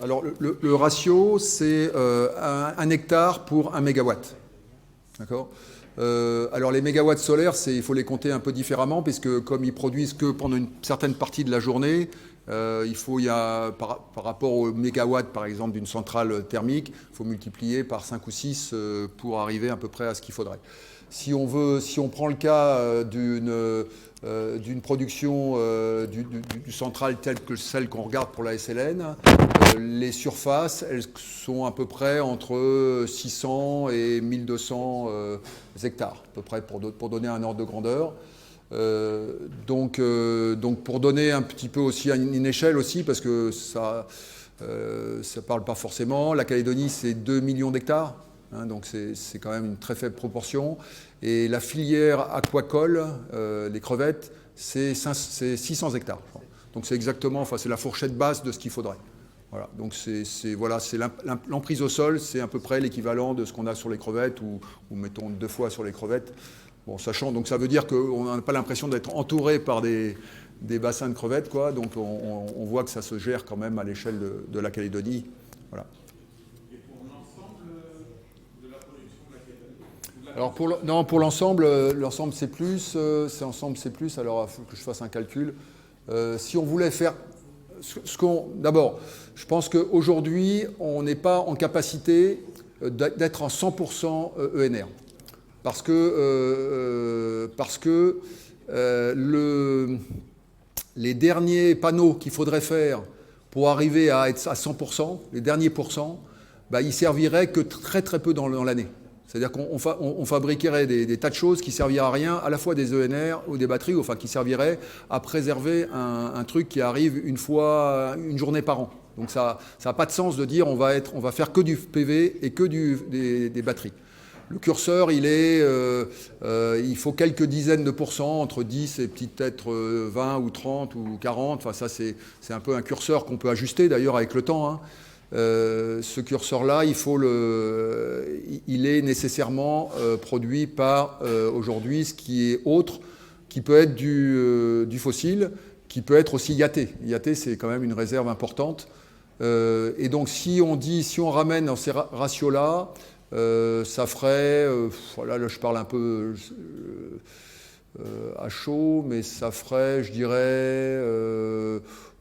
Alors, le ratio, c'est 1 hectare pour 1 mégawatt. D'accord ? Alors, les mégawatts solaires, il faut les compter un peu différemment, puisque comme ils produisent que pendant une certaine partie de la journée, par rapport aux mégawatts, par exemple, d'une centrale thermique, il faut multiplier par 5 ou 6 pour arriver à peu près à ce qu'il faudrait. Si on prend le cas d'une production du centrale telle que celle qu'on regarde pour la SLN, les surfaces, elles sont à peu près entre 600 et 1200 hectares, à peu près pour donner un ordre de grandeur. Donc pour donner un petit peu aussi une échelle aussi, parce que ça parle pas forcément, la Calédonie c'est 2 millions d'hectares. Donc c'est quand même une très faible proportion. Et la filière aquacole, les crevettes, c'est 600 hectares. Donc c'est exactement, c'est la fourchette basse de ce qu'il faudrait. Voilà. Donc l'emprise au sol, c'est à peu près l'équivalent de ce qu'on a sur les crevettes, ou mettons 2 fois sur les crevettes. Bon, sachant, donc ça veut dire qu'on n'a pas l'impression d'être entouré par des bassins de crevettes, quoi. Donc on voit que ça se gère quand même à l'échelle de la Calédonie. Voilà. Alors pour l'ensemble, c'est plus. Alors il faut que je fasse un calcul. Si on voulait faire d'abord, je pense qu'aujourd'hui, on n'est pas en capacité d'être en 100% ENR. Parce que les derniers panneaux qu'il faudrait faire pour arriver à être à 100%, les derniers pourcents, ils serviraient que très très peu dans l'année. C'est-à-dire qu'on fabriquerait des tas de choses qui serviraient à rien, à la fois des ENR ou des batteries, enfin qui serviraient à préserver un truc qui arrive une journée par an. Donc ça n'a pas de sens de dire on va faire que du PV et que des batteries. Le curseur, il faut quelques dizaines de pourcents, entre 10 et peut-être 20 ou 30 ou 40. Enfin, ça, c'est un peu un curseur qu'on peut ajuster d'ailleurs avec le temps. Ce curseur-là, il est nécessairement produit par aujourd'hui ce qui est autre, qui peut être du fossile, qui peut être aussi IAT. IAT, c'est quand même une réserve importante. Et donc, si on ramène dans ces ratios-là, ça ferait, là je parle un peu à chaud, mais ça ferait, je dirais,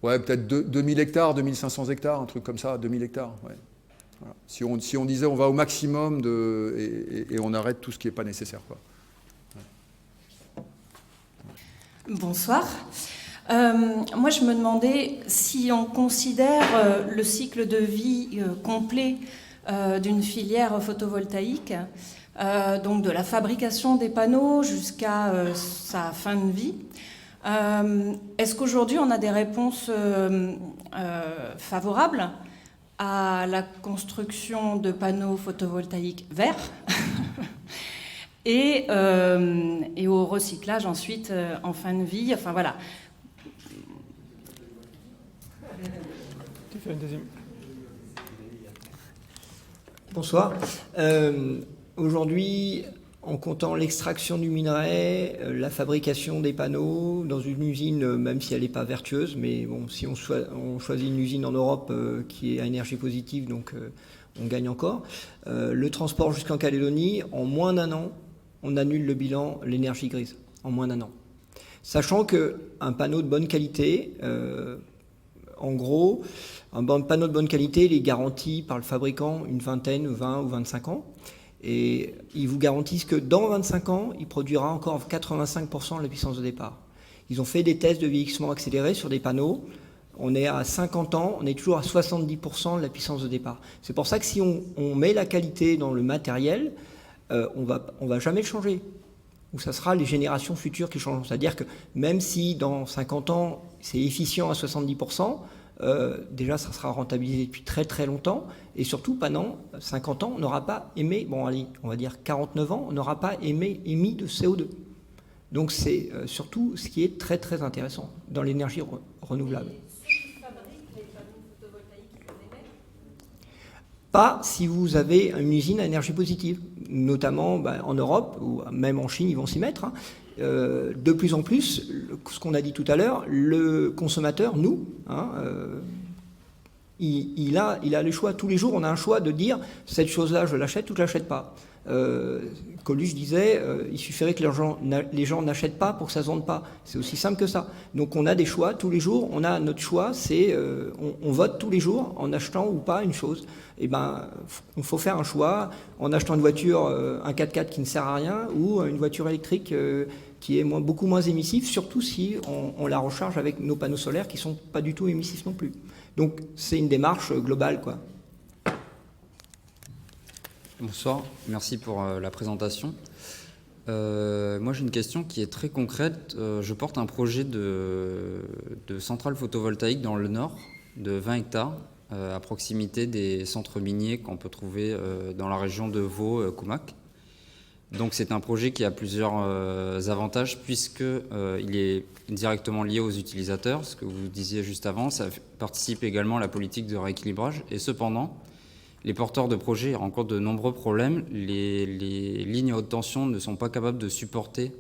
peut-être 2000 hectares, 2500 hectares, un truc comme ça, 2000 hectares. Ouais. Voilà. Si on disait on va au maximum et on arrête tout ce qui n'est pas nécessaire, quoi. Ouais. Bonsoir. Moi, je me demandais si on considère le cycle de vie complet d'une filière photovoltaïque, donc de la fabrication des panneaux jusqu'à sa fin de vie. Est-ce qu'aujourd'hui on a des réponses favorables à la construction de panneaux photovoltaïques verts et au recyclage ensuite en fin de vie, enfin voilà. Tu fais une deuxième. Bonsoir. Aujourd'hui, en comptant l'extraction du minerai, la fabrication des panneaux dans une usine, même si elle n'est pas vertueuse, mais bon, si on choisit une usine en Europe qui est à énergie positive, donc on gagne encore. Le transport jusqu'en Calédonie, en moins d'un an, on annule le bilan l'énergie grise, en moins d'un an. Sachant qu'un panneau de bonne qualité, en gros, panneau de bonne qualité, il est garanti par le fabricant une vingtaine, 20 ou 25 ans. Et ils vous garantissent que dans 25 ans, il produira encore 85% de la puissance de départ. Ils ont fait des tests de vieillissement accéléré sur des panneaux. On est à 50 ans, on est toujours à 70% de la puissance de départ. C'est pour ça que si on met la qualité dans le matériel, on va jamais le changer. Ou ça sera les générations futures qui changeront. C'est-à-dire que même si dans 50 ans, c'est efficient à 70%, déjà ça sera rentabilisé depuis très très longtemps. Et surtout, pendant 50 ans, on n'aura pas émis, bon allez, on va dire 49 ans, on n'aura pas émis de CO2. Donc c'est surtout ce qui est très très intéressant dans l'énergie renouvelable. Pas si vous avez une usine à énergie positive, notamment en Europe, ou même en Chine, ils vont s'y mettre. Hein. De plus en plus, ce qu'on a dit tout à l'heure, le consommateur, nous, il a le choix. Tous les jours, on a un choix de dire cette chose-là, je l'achète ou je ne l'achète pas. Coluche disait il suffirait que les gens n'achètent pas pour que ça ne se vende pas. C'est aussi simple que ça. Donc on a des choix tous les jours. On a notre choix, c'est on vote tous les jours en achetant ou pas une chose. Et il faut faire un choix en achetant une voiture, un 4x4 qui ne sert à rien, ou une voiture électrique qui est beaucoup moins émissive, surtout si on la recharge avec nos panneaux solaires qui ne sont pas du tout émissifs non plus. Donc c'est une démarche globale, quoi. Bonsoir, merci pour la présentation. Moi j'ai une question qui est très concrète. Je porte un projet de centrale photovoltaïque dans le nord de 20 hectares à proximité des centres miniers qu'on peut trouver dans la région de Vaud, Coumac. Donc c'est un projet qui a plusieurs avantages puisqu'il est directement lié aux utilisateurs, ce que vous disiez juste avant. Ça participe également à la politique de rééquilibrage et cependant, les porteurs de projets rencontrent de nombreux problèmes. Les lignes à haute tension ne sont pas capables de supporter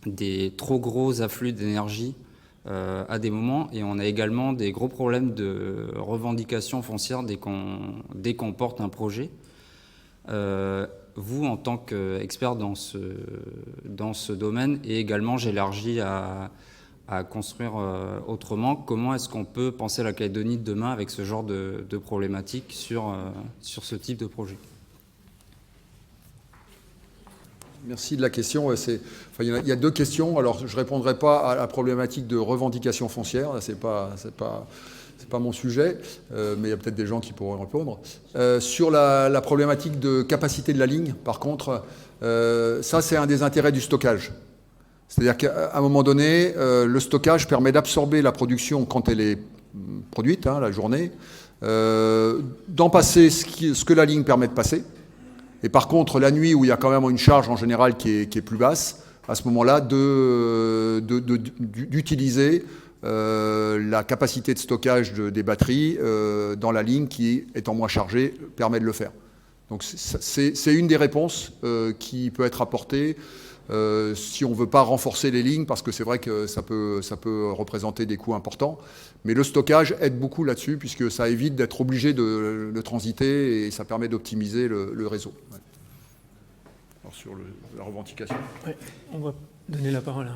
des trop gros afflux d'énergie à des moments. Et on a également des gros problèmes de revendication foncière dès qu'on porte un projet. Vous, en tant qu'expert dans ce domaine, et également j'élargis à construire autrement, comment est-ce qu'on peut penser la Calédonie de demain avec ce genre de problématiques sur ce type de projet? Merci de la question. Il y a deux questions. Alors, je ne répondrai pas à la problématique de revendication foncière. Ce n'est pas mon sujet, mais il y a peut-être des gens qui pourront répondre. Sur la problématique de capacité de la ligne, par contre, ça, c'est un des intérêts du stockage. C'est-à-dire qu'à un moment donné, le stockage permet d'absorber la production quand elle est produite, la journée, d'en passer ce que la ligne permet de passer. Et par contre, la nuit, où il y a quand même une charge en général qui est plus basse, à ce moment-là, d'utiliser la capacité de stockage des batteries dans la ligne qui, étant moins chargée, permet de le faire. Donc c'est une des réponses qui peut être apportée si on ne veut pas renforcer les lignes, parce que c'est vrai que ça peut représenter des coûts importants. Mais le stockage aide beaucoup là-dessus, puisque ça évite d'être obligé de transiter et ça permet d'optimiser le réseau. Ouais. Alors sur la revendication. Ouais, on va donner la parole à...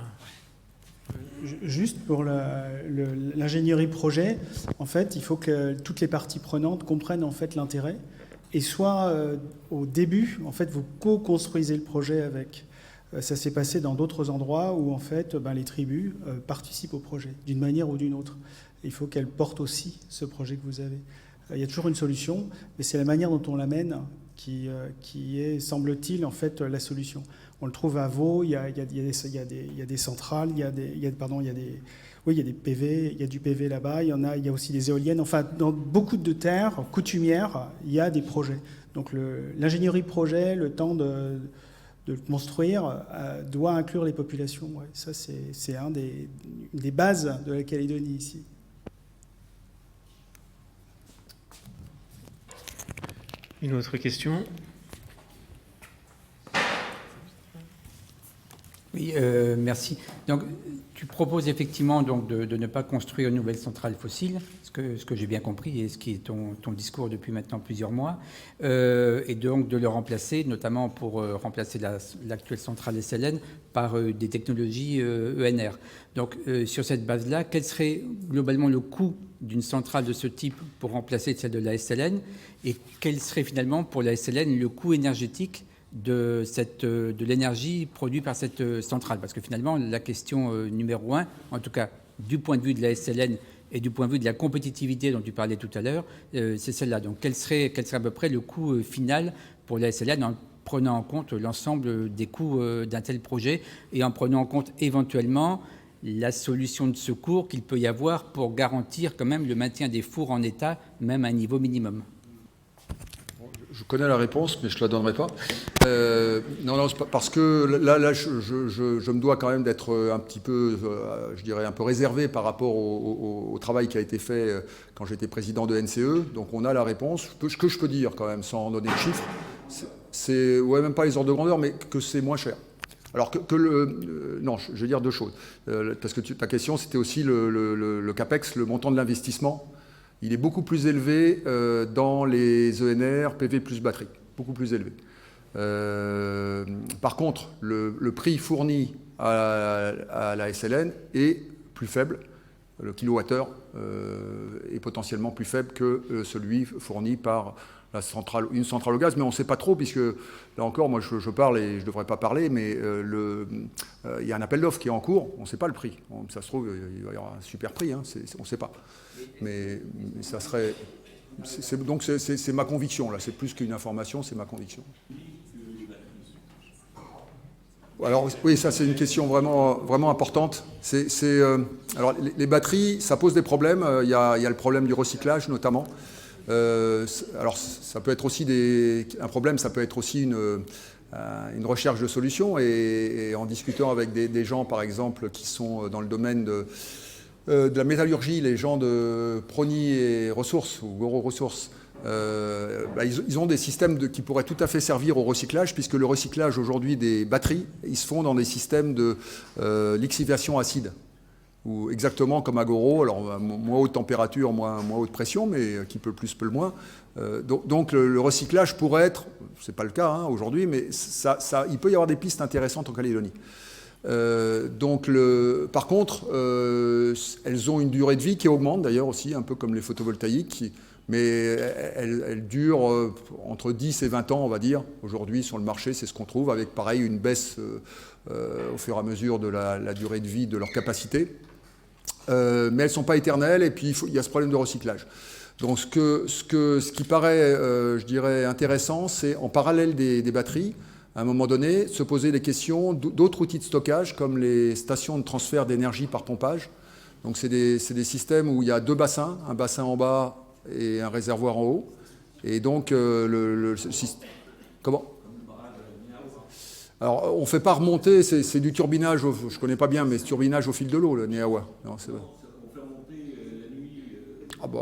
Juste pour l'ingénierie projet, en fait, il faut que toutes les parties prenantes comprennent en fait l'intérêt, et soit au début, en fait, vous co-construisez le projet avec. Ça s'est passé dans d'autres endroits où en fait, les tribus participent au projet d'une manière ou d'une autre. Il faut qu'elles portent aussi ce projet que vous avez. Il y a toujours une solution, mais c'est la manière dont on l'amène qui est, semble-t-il, en fait, la solution. On le trouve à Vaud, il y a des centrales, il y a des PV, il y a du PV là-bas, il y a aussi des éoliennes. Enfin, dans beaucoup de terres coutumières, il y a des projets. Donc l'ingénierie projet, le temps de le construire, doit inclure les populations. Ouais, ça, c'est une des bases de la Calédonie ici. Une autre question? Oui, merci. Donc, tu proposes effectivement donc, de ne pas construire une nouvelle centrale fossile, ce que j'ai bien compris et ce qui est ton discours depuis maintenant plusieurs mois, et donc de le remplacer, notamment pour remplacer l'actuelle centrale SLN par des technologies ENR. Donc, sur cette base-là, quel serait globalement le coût d'une centrale de ce type pour remplacer celle de la SLN, et quel serait finalement pour la SLN le coût énergétique de l'énergie produite par cette centrale? Parce que finalement, la question numéro 1, en tout cas du point de vue de la SLN et du point de vue de la compétitivité dont tu parlais tout à l'heure, c'est celle-là. Donc quel serait à peu près le coût final pour la SLN en prenant en compte l'ensemble des coûts d'un tel projet et en prenant en compte éventuellement la solution de secours qu'il peut y avoir pour garantir quand même le maintien des fours en état, même à un niveau minimum? Je connais la réponse, mais je ne te la donnerai pas. Non, parce que là je me dois quand même d'être un petit peu, je dirais, un peu réservé par rapport au travail qui a été fait quand j'étais président de NCE. Donc on a la réponse. Ce que je peux dire quand même, sans donner de chiffres, c'est ouais, même pas les ordres de grandeur, mais que c'est moins cher. Alors non, je vais dire deux choses. Parce que ta question, c'était aussi le CAPEX, le montant de l'investissement. Il est beaucoup plus élevé dans les ENR, PV plus batterie, beaucoup plus élevé. Par contre, le prix fourni à la SLN est plus faible. Le kilowattheure est potentiellement plus faible que celui fourni par une centrale au gaz, mais on ne sait pas trop, puisque là encore, moi je parle et je ne devrais pas parler, mais il y a un appel d'offres qui est en cours, on ne sait pas le prix. Ça se trouve, il va y avoir un super prix, hein, on ne sait pas. Mais ça serait... Donc c'est ma conviction, là, c'est plus qu'une information, c'est ma conviction. Alors oui, ça c'est une question vraiment, vraiment importante. Alors les batteries, ça pose des problèmes, il y a le problème du recyclage notamment. Alors ça peut être aussi un problème, ça peut être aussi une recherche de solutions, et en discutant avec des gens par exemple qui sont dans le domaine de la métallurgie, les gens de Prony et Ressources ou Goro Ressources, ils ont des systèmes qui pourraient tout à fait servir au recyclage, puisque le recyclage aujourd'hui des batteries, ils se font dans des systèmes de lixiviation acide, ou exactement comme à Goro, alors moins haute température, moins haute pression, mais qui peut le plus, peut le moins. Donc le recyclage pourrait être, c'est pas le cas hein, aujourd'hui, mais il peut y avoir des pistes intéressantes en Calédonie. Par contre, elles ont une durée de vie qui augmente d'ailleurs aussi, un peu comme les photovoltaïques, mais elles durent entre 10 et 20 ans, on va dire. Aujourd'hui, sur le marché, c'est ce qu'on trouve, avec pareil une baisse au fur et à mesure de la durée de vie de leur capacité. Mais elles ne sont pas éternelles, et puis il y a ce problème de recyclage. Donc ce qui paraît, je dirais, intéressant, c'est en parallèle des batteries, à un moment donné, se poser des questions d'autres outils de stockage, comme les stations de transfert d'énergie par pompage. Donc c'est des systèmes où il y a deux bassins, un bassin en bas et un réservoir en haut. Et donc comment ? Alors on ne fait pas remonter, c'est du turbinage, je ne connais pas bien, mais c'est turbinage au fil de l'eau, le Neawa. On fait remonter la nuit. Ah bah,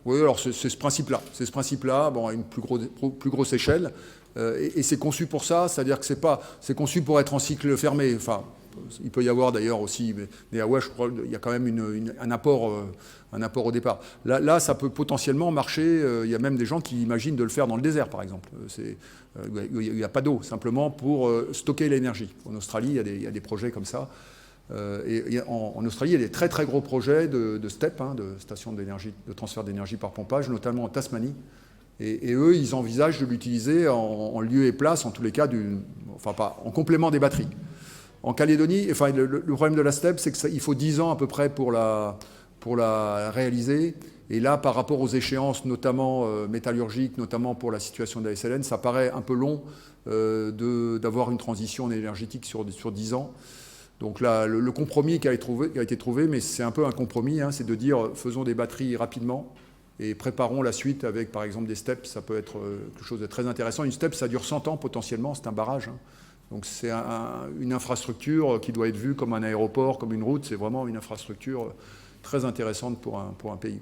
oui, alors c'est ce principe-là. C'est ce principe-là, bon, à une plus grosse échelle. Et c'est conçu pour ça, c'est-à-dire que c'est conçu pour être en cycle fermé. Enfin, il peut y avoir d'ailleurs aussi, mais à je crois qu'il y a quand même un apport au départ. Là, ça peut potentiellement marcher. Il y a même des gens qui imaginent de le faire dans le désert, par exemple. Il n'y a pas d'eau, simplement pour stocker l'énergie. En Australie, il y a des projets comme ça. En Australie, il y a des très très gros projets de STEP, hein, de stations d'énergie, de transfert d'énergie par pompage, notamment en Tasmanie. Et eux, ils envisagent de l'utiliser en lieu et place, en tous les cas, pas en complément des batteries. En Calédonie, enfin, le problème de la STEP, c'est qu'il faut 10 ans à peu près pour la réaliser. Et là, par rapport aux échéances, notamment métallurgiques, notamment pour la situation de la SLN, ça paraît un peu long d'avoir une transition énergétique sur 10 ans. Donc là, le compromis qui a été trouvé, mais c'est un peu un compromis, hein, c'est de dire faisons des batteries rapidement et préparons la suite avec, par exemple, des steps. Ça peut être quelque chose de très intéressant. Une step, ça dure 100 ans potentiellement, c'est un barrage. Hein. Donc c'est une infrastructure qui doit être vue comme un aéroport, comme une route. C'est vraiment une infrastructure très intéressante pour un pays.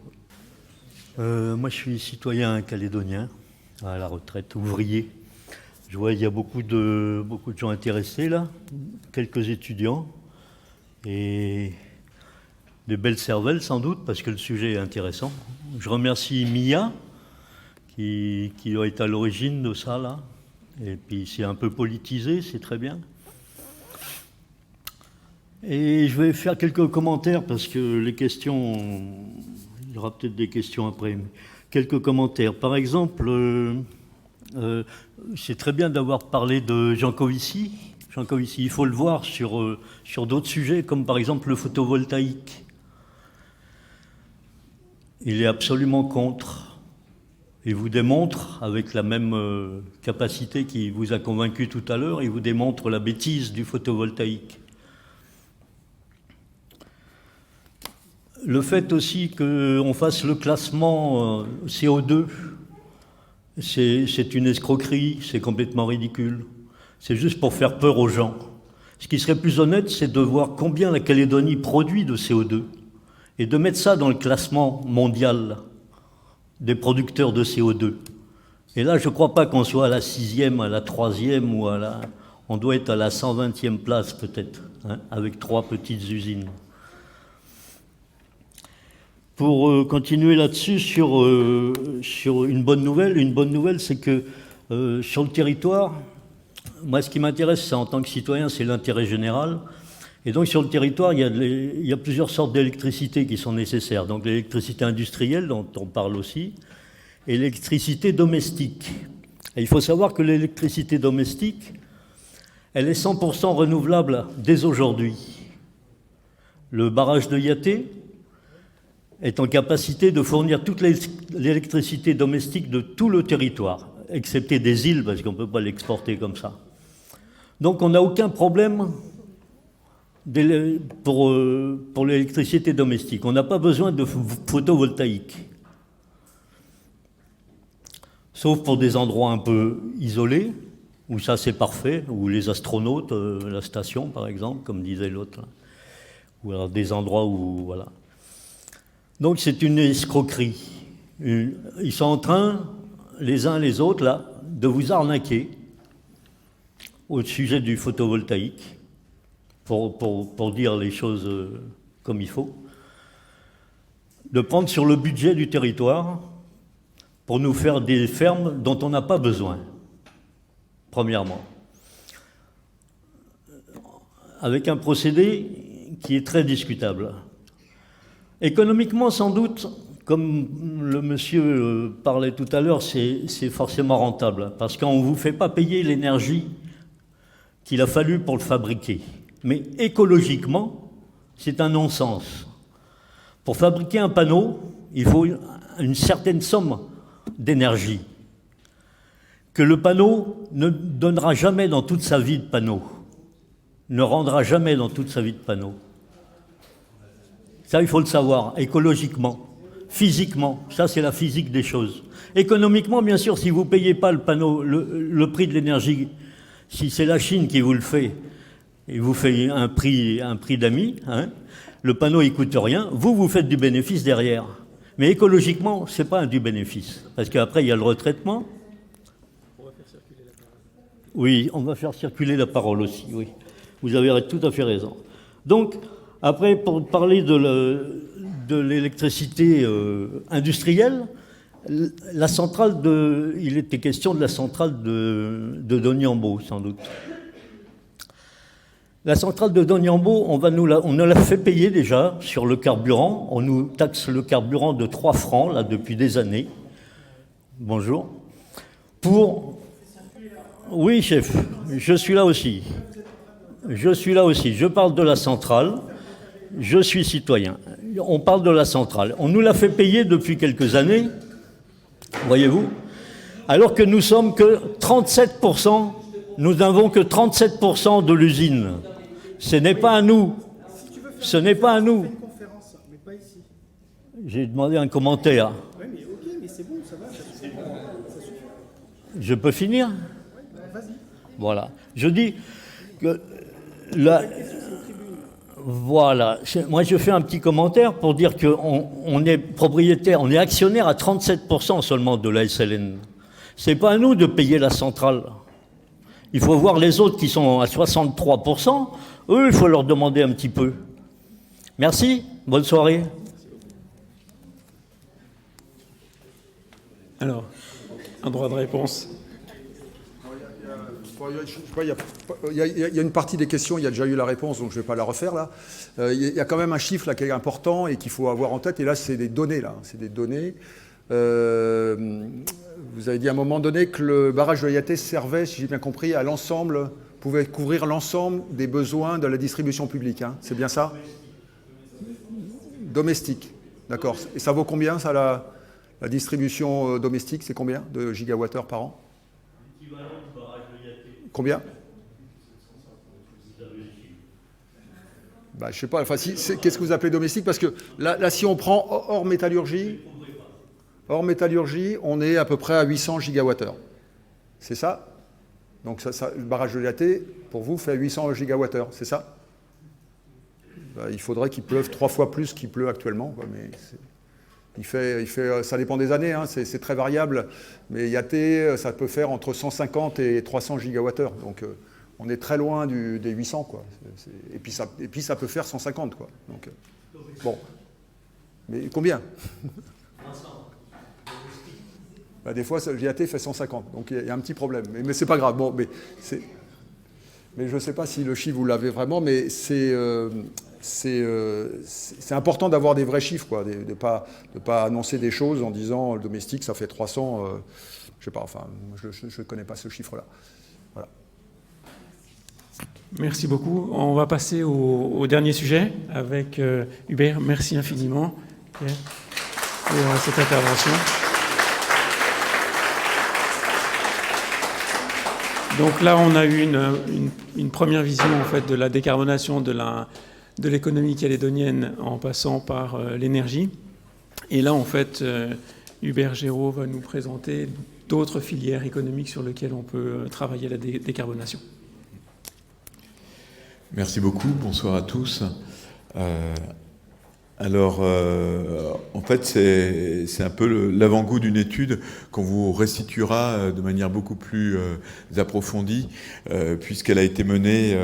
Moi, je suis citoyen calédonien, à la retraite, ouvrier. Je vois qu'il y a beaucoup de gens intéressés là, quelques étudiants et des belles cervelles sans doute parce que le sujet est intéressant. Je remercie Mia qui doit être à l'origine de ça là. Et puis c'est un peu politisé, c'est très bien. Et je vais faire quelques commentaires parce que les questions, il y aura peut-être des questions après. Mais quelques commentaires. Par exemple, c'est très bien d'avoir parlé de Jean Covici. Jean Covici, il faut le voir sur d'autres sujets, comme par exemple le photovoltaïque. Il est absolument contre. Il vous démontre, avec la même capacité qui vous a convaincu tout à l'heure, il vous démontre la bêtise du photovoltaïque. Le fait aussi qu'on fasse le classement CO2, c'est une escroquerie, c'est complètement ridicule. C'est juste pour faire peur aux gens. Ce qui serait plus honnête, c'est de voir combien la Calédonie produit de CO2 et de mettre ça dans le classement mondial des producteurs de CO2. Et là, je ne crois pas qu'on soit à la 6e, à la 3e ou à la... On doit être à la 120e place peut-être, hein, avec 3 petites usines. Pour continuer là-dessus sur une bonne nouvelle, c'est que sur le territoire, moi ce qui m'intéresse en tant que citoyen, c'est l'intérêt général. Et donc sur le territoire, il y a plusieurs sortes d'électricité qui sont nécessaires. Donc l'électricité industrielle, dont on parle aussi, et l'électricité domestique. Et il faut savoir que l'électricité domestique, elle est 100% renouvelable dès aujourd'hui. Le barrage de Yaté est en capacité de fournir toute l'électricité domestique de tout le territoire, excepté des îles, parce qu'on ne peut pas l'exporter comme ça. Donc on n'a aucun problème pour l'électricité domestique. On n'a pas besoin de photovoltaïque. Sauf pour des endroits un peu isolés, où ça c'est parfait, où les astronautes, la station par exemple, comme disait l'autre, ou alors des endroits où... voilà. Donc c'est une escroquerie. Ils sont en train, les uns les autres, là, de vous arnaquer au sujet du photovoltaïque, pour dire les choses comme il faut, de prendre sur le budget du territoire pour nous faire des fermes dont on n'a pas besoin, premièrement. Avec un procédé qui est très discutable. Économiquement, sans doute, comme le monsieur parlait tout à l'heure, c'est forcément rentable, parce qu'on ne vous fait pas payer l'énergie qu'il a fallu pour le fabriquer. Mais écologiquement, c'est un non-sens. Pour fabriquer un panneau, il faut une certaine somme d'énergie que le panneau ne donnera jamais dans toute sa vie de panneau, ne rendra jamais dans toute sa vie de panneau. Ça, il faut le savoir, écologiquement, physiquement, ça c'est la physique des choses. Économiquement, bien sûr, si vous ne payez pas le panneau, le prix de l'énergie, si c'est la Chine qui vous le fait, et vous fait un prix d'amis, hein, le panneau il ne coûte rien, vous faites du bénéfice derrière. Mais écologiquement, ce n'est pas du bénéfice, parce qu'après il y a le retraitement. Oui, on va faire circuler la parole aussi, oui. Vous avez tout à fait raison. Donc, après, pour parler de l'électricité industrielle, la centrale il était question de la centrale de Doniambo, sans doute. La centrale de Doniambo, on nous l'a fait payer déjà sur le carburant. On nous taxe le carburant de 3 francs, là, depuis des années. Bonjour. Oui, chef, je suis là aussi. Je parle de la centrale. Je suis citoyen. On parle de la centrale. On nous l'a fait payer depuis quelques années, voyez-vous, alors que nous sommes que 37%, nous n'avons que 37% de l'usine. Ce n'est pas à nous. Ce n'est pas à nous. J'ai demandé un commentaire. Oui, mais ok, mais c'est bon, ça va. Je peux finir ? Vas-y. Voilà. Je dis que voilà. Moi, je fais un petit commentaire pour dire qu'on est propriétaire, on est actionnaire à 37% seulement de la SLN. C'est pas à nous de payer la centrale. Il faut voir les autres qui sont à 63%. Eux, il faut leur demander un petit peu. Merci, bonne soirée. Alors, un droit de réponse. Il y a une partie des questions, il y a déjà eu la réponse, donc je ne vais pas la refaire là. Il y a quand même un chiffre là qui est important et qu'il faut avoir en tête, et là c'est des données là, c'est des données. Vous avez dit à un moment donné que le barrage de Yaté servait, si j'ai bien compris, à l'ensemble, pouvait couvrir l'ensemble des besoins de la distribution publique, hein, c'est bien ça? Domestique, d'accord. Et ça vaut combien ça, la distribution domestique, c'est combien de gigawattheures par an? Combien? Bah, je sais pas, enfin, qu'est-ce que vous appelez domestique? Parce que là, si on prend hors métallurgie, on est à peu près à 800 gigawattheures. C'est ça? Donc le barrage de Yaté, pour vous, fait 800 gigawattheures, c'est ça? Bah, il faudrait qu'il pleuve 3 fois plus qu'il pleut actuellement, quoi, mais ça dépend des années, hein, c'est très variable, mais Yaté, ça peut faire entre 150 et 300 gigawattheures, donc on est très loin des 800, quoi. Et puis ça peut faire 150, quoi. Donc, bon, mais combien? Bah, des fois, Yaté fait 150, donc il y a un petit problème, mais c'est pas grave. Bon, mais je ne sais pas si le chiffre vous l'avez vraiment, mais c'est important d'avoir des vrais chiffres, quoi, de ne pas annoncer des choses en disant le domestique ça fait 300, je sais pas, enfin je ne connais pas ce chiffre-là. Voilà. Merci beaucoup. On va passer au dernier sujet avec Hubert. Merci infiniment pour cette intervention. Donc là, on a eu une première vision en fait de la décarbonation de l'économie calédonienne en passant par l'énergie. Et là, en fait, Hubert Géraud va nous présenter d'autres filières économiques sur lesquelles on peut travailler la décarbonation. Merci beaucoup, bonsoir à tous. En fait, c'est un peu l'avant-goût d'une étude qu'on vous restituera de manière beaucoup plus approfondie, puisqu'elle a été menée,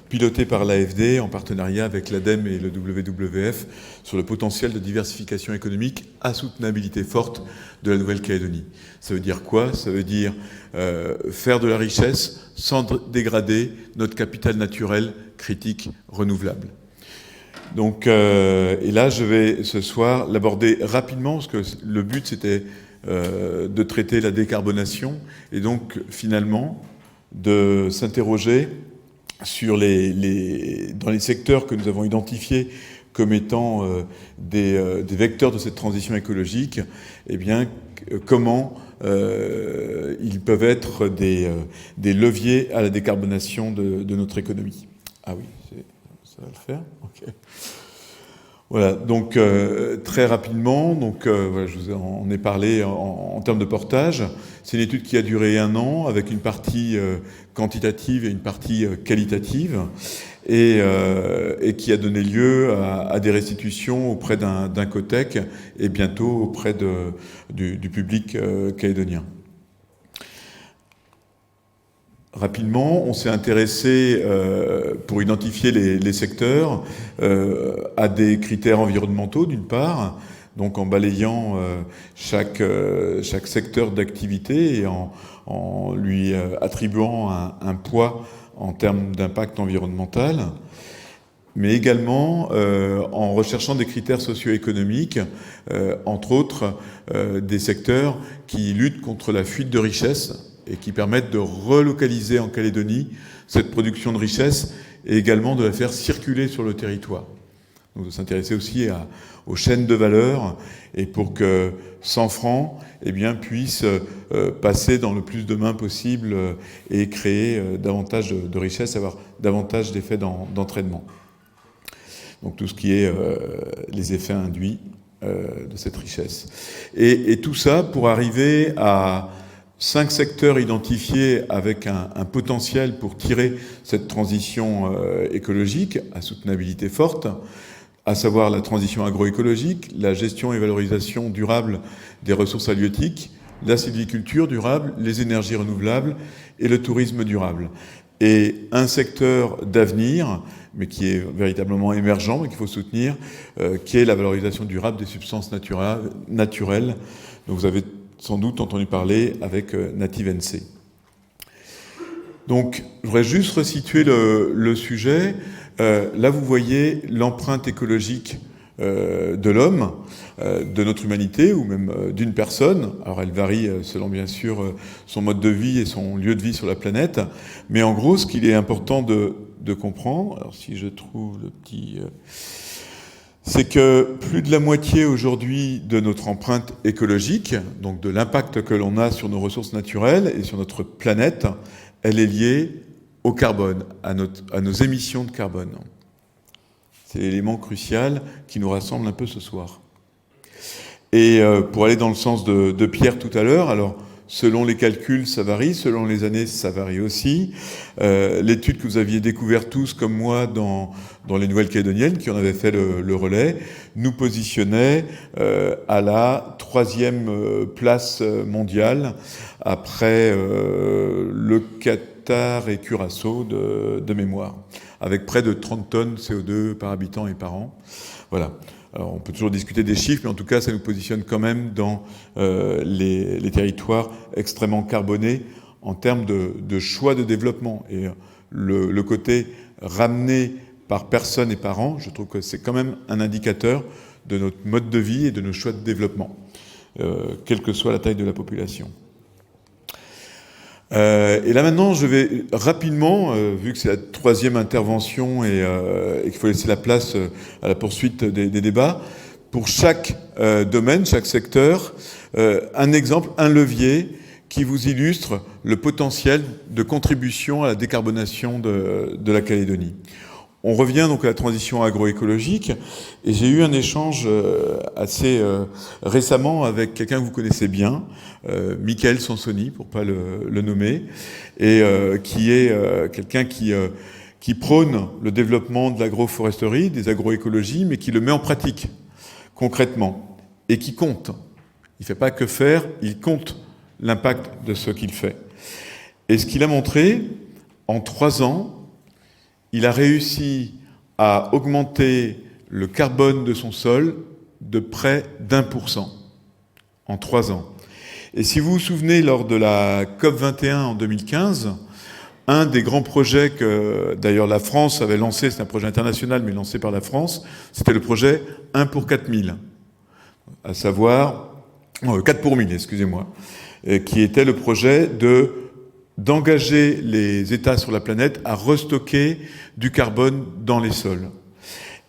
pilotée par l'AFD en partenariat avec l'ADEME et le WWF sur le potentiel de diversification économique à soutenabilité forte de la Nouvelle-Calédonie. Ça veut dire quoi? Ça veut dire faire de la richesse sans dégrader notre capital naturel critique renouvelable. Donc, et là, je vais ce soir l'aborder rapidement, parce que le but, c'était de traiter la décarbonation, et donc, finalement, de s'interroger sur dans les secteurs que nous avons identifiés comme étant des vecteurs de cette transition écologique, eh bien, comment ils peuvent être des leviers à la décarbonation de notre économie. Ah oui, ça va le faire. Ok. Voilà, donc très rapidement, donc voilà, je vous en ai parlé en termes de portage. C'est une étude qui a duré 1 an avec une partie quantitative et une partie qualitative et qui a donné lieu à des restitutions auprès d'un COTEC et bientôt auprès du public calédonien. Rapidement, on s'est intéressé, pour identifier les secteurs, à des critères environnementaux d'une part, donc en balayant chaque secteur d'activité et en lui attribuant un poids en termes d'impact environnemental, mais également en recherchant des critères socio-économiques, entre autres des secteurs qui luttent contre la fuite de richesses et qui permettent de relocaliser en Calédonie cette production de richesse et également de la faire circuler sur le territoire. Donc de s'intéresser aussi aux chaînes de valeur et pour que 100 francs eh bien, puissent passer dans le plus de mains possible et créer davantage de richesse, avoir davantage d'effets d'entraînement. Donc tout ce qui est les effets induits de cette richesse. Et tout ça pour arriver à 5 secteurs identifiés avec un potentiel pour tirer cette transition écologique à soutenabilité forte, à savoir la transition agroécologique, la gestion et valorisation durable des ressources halieutiques, la sylviculture durable, les énergies renouvelables et le tourisme durable. Et un secteur d'avenir, mais qui est véritablement émergent et qu'il faut soutenir, qui est la valorisation durable des substances naturelles, dont vous avez sans doute entendu parler avec Native NC. Donc, je voudrais juste resituer le sujet. Là, vous voyez l'empreinte écologique de l'homme, de notre humanité, ou même d'une personne. Alors, elle varie selon, bien sûr, son mode de vie et son lieu de vie sur la planète. Mais en gros, ce qu'il est important de comprendre, alors si je trouve le petit... c'est que plus de la moitié aujourd'hui de notre empreinte écologique, donc de l'impact que l'on a sur nos ressources naturelles et sur notre planète, elle est liée au carbone, à nos émissions de carbone. C'est l'élément crucial qui nous rassemble un peu ce soir. Et pour aller dans le sens de Pierre tout à l'heure, alors selon les calculs, ça varie, selon les années, ça varie aussi. L'étude que vous aviez découverte tous, comme moi, dans les Nouvelles-Calédoniennes, qui en avaient fait le relais, nous positionnait à la 3e place mondiale, après le Qatar et Curaçao de mémoire, avec près de 30 tonnes CO2 par habitant et par an. Voilà. Alors, on peut toujours discuter des chiffres, mais en tout cas, ça nous positionne quand même dans les territoires extrêmement carbonés en termes de choix de développement. Et le côté ramené par personne et par an, je trouve que c'est quand même un indicateur de notre mode de vie et de nos choix de développement, quelle que soit la taille de la population. Et là maintenant, je vais rapidement, vu que c'est la 3e intervention et qu'il faut laisser la place à la poursuite des débats, pour chaque domaine, chaque secteur, un exemple, un levier qui vous illustre le potentiel de contribution à la décarbonation de la Calédonie. On revient donc à la transition agroécologique, et j'ai eu un échange assez récemment avec quelqu'un que vous connaissez bien, Michael Sansoni, pour pas le nommer, et qui est quelqu'un qui prône le développement de l'agroforesterie, des agroécologies, mais qui le met en pratique, concrètement, et qui compte. Il ne fait pas que faire, il compte l'impact de ce qu'il fait. Et ce qu'il a montré, en 3 ans, il a réussi à augmenter le carbone de son sol de près d'1% en 3 ans. Et si vous vous souvenez, lors de la COP21 en 2015, un des grands projets que, d'ailleurs, la France avait lancé, c'est un projet international, mais lancé par la France, c'était le projet 1 pour 4000, à savoir, 4 pour 1000, excusez-moi, qui était le projet d'engager les États sur la planète à restocker du carbone dans les sols.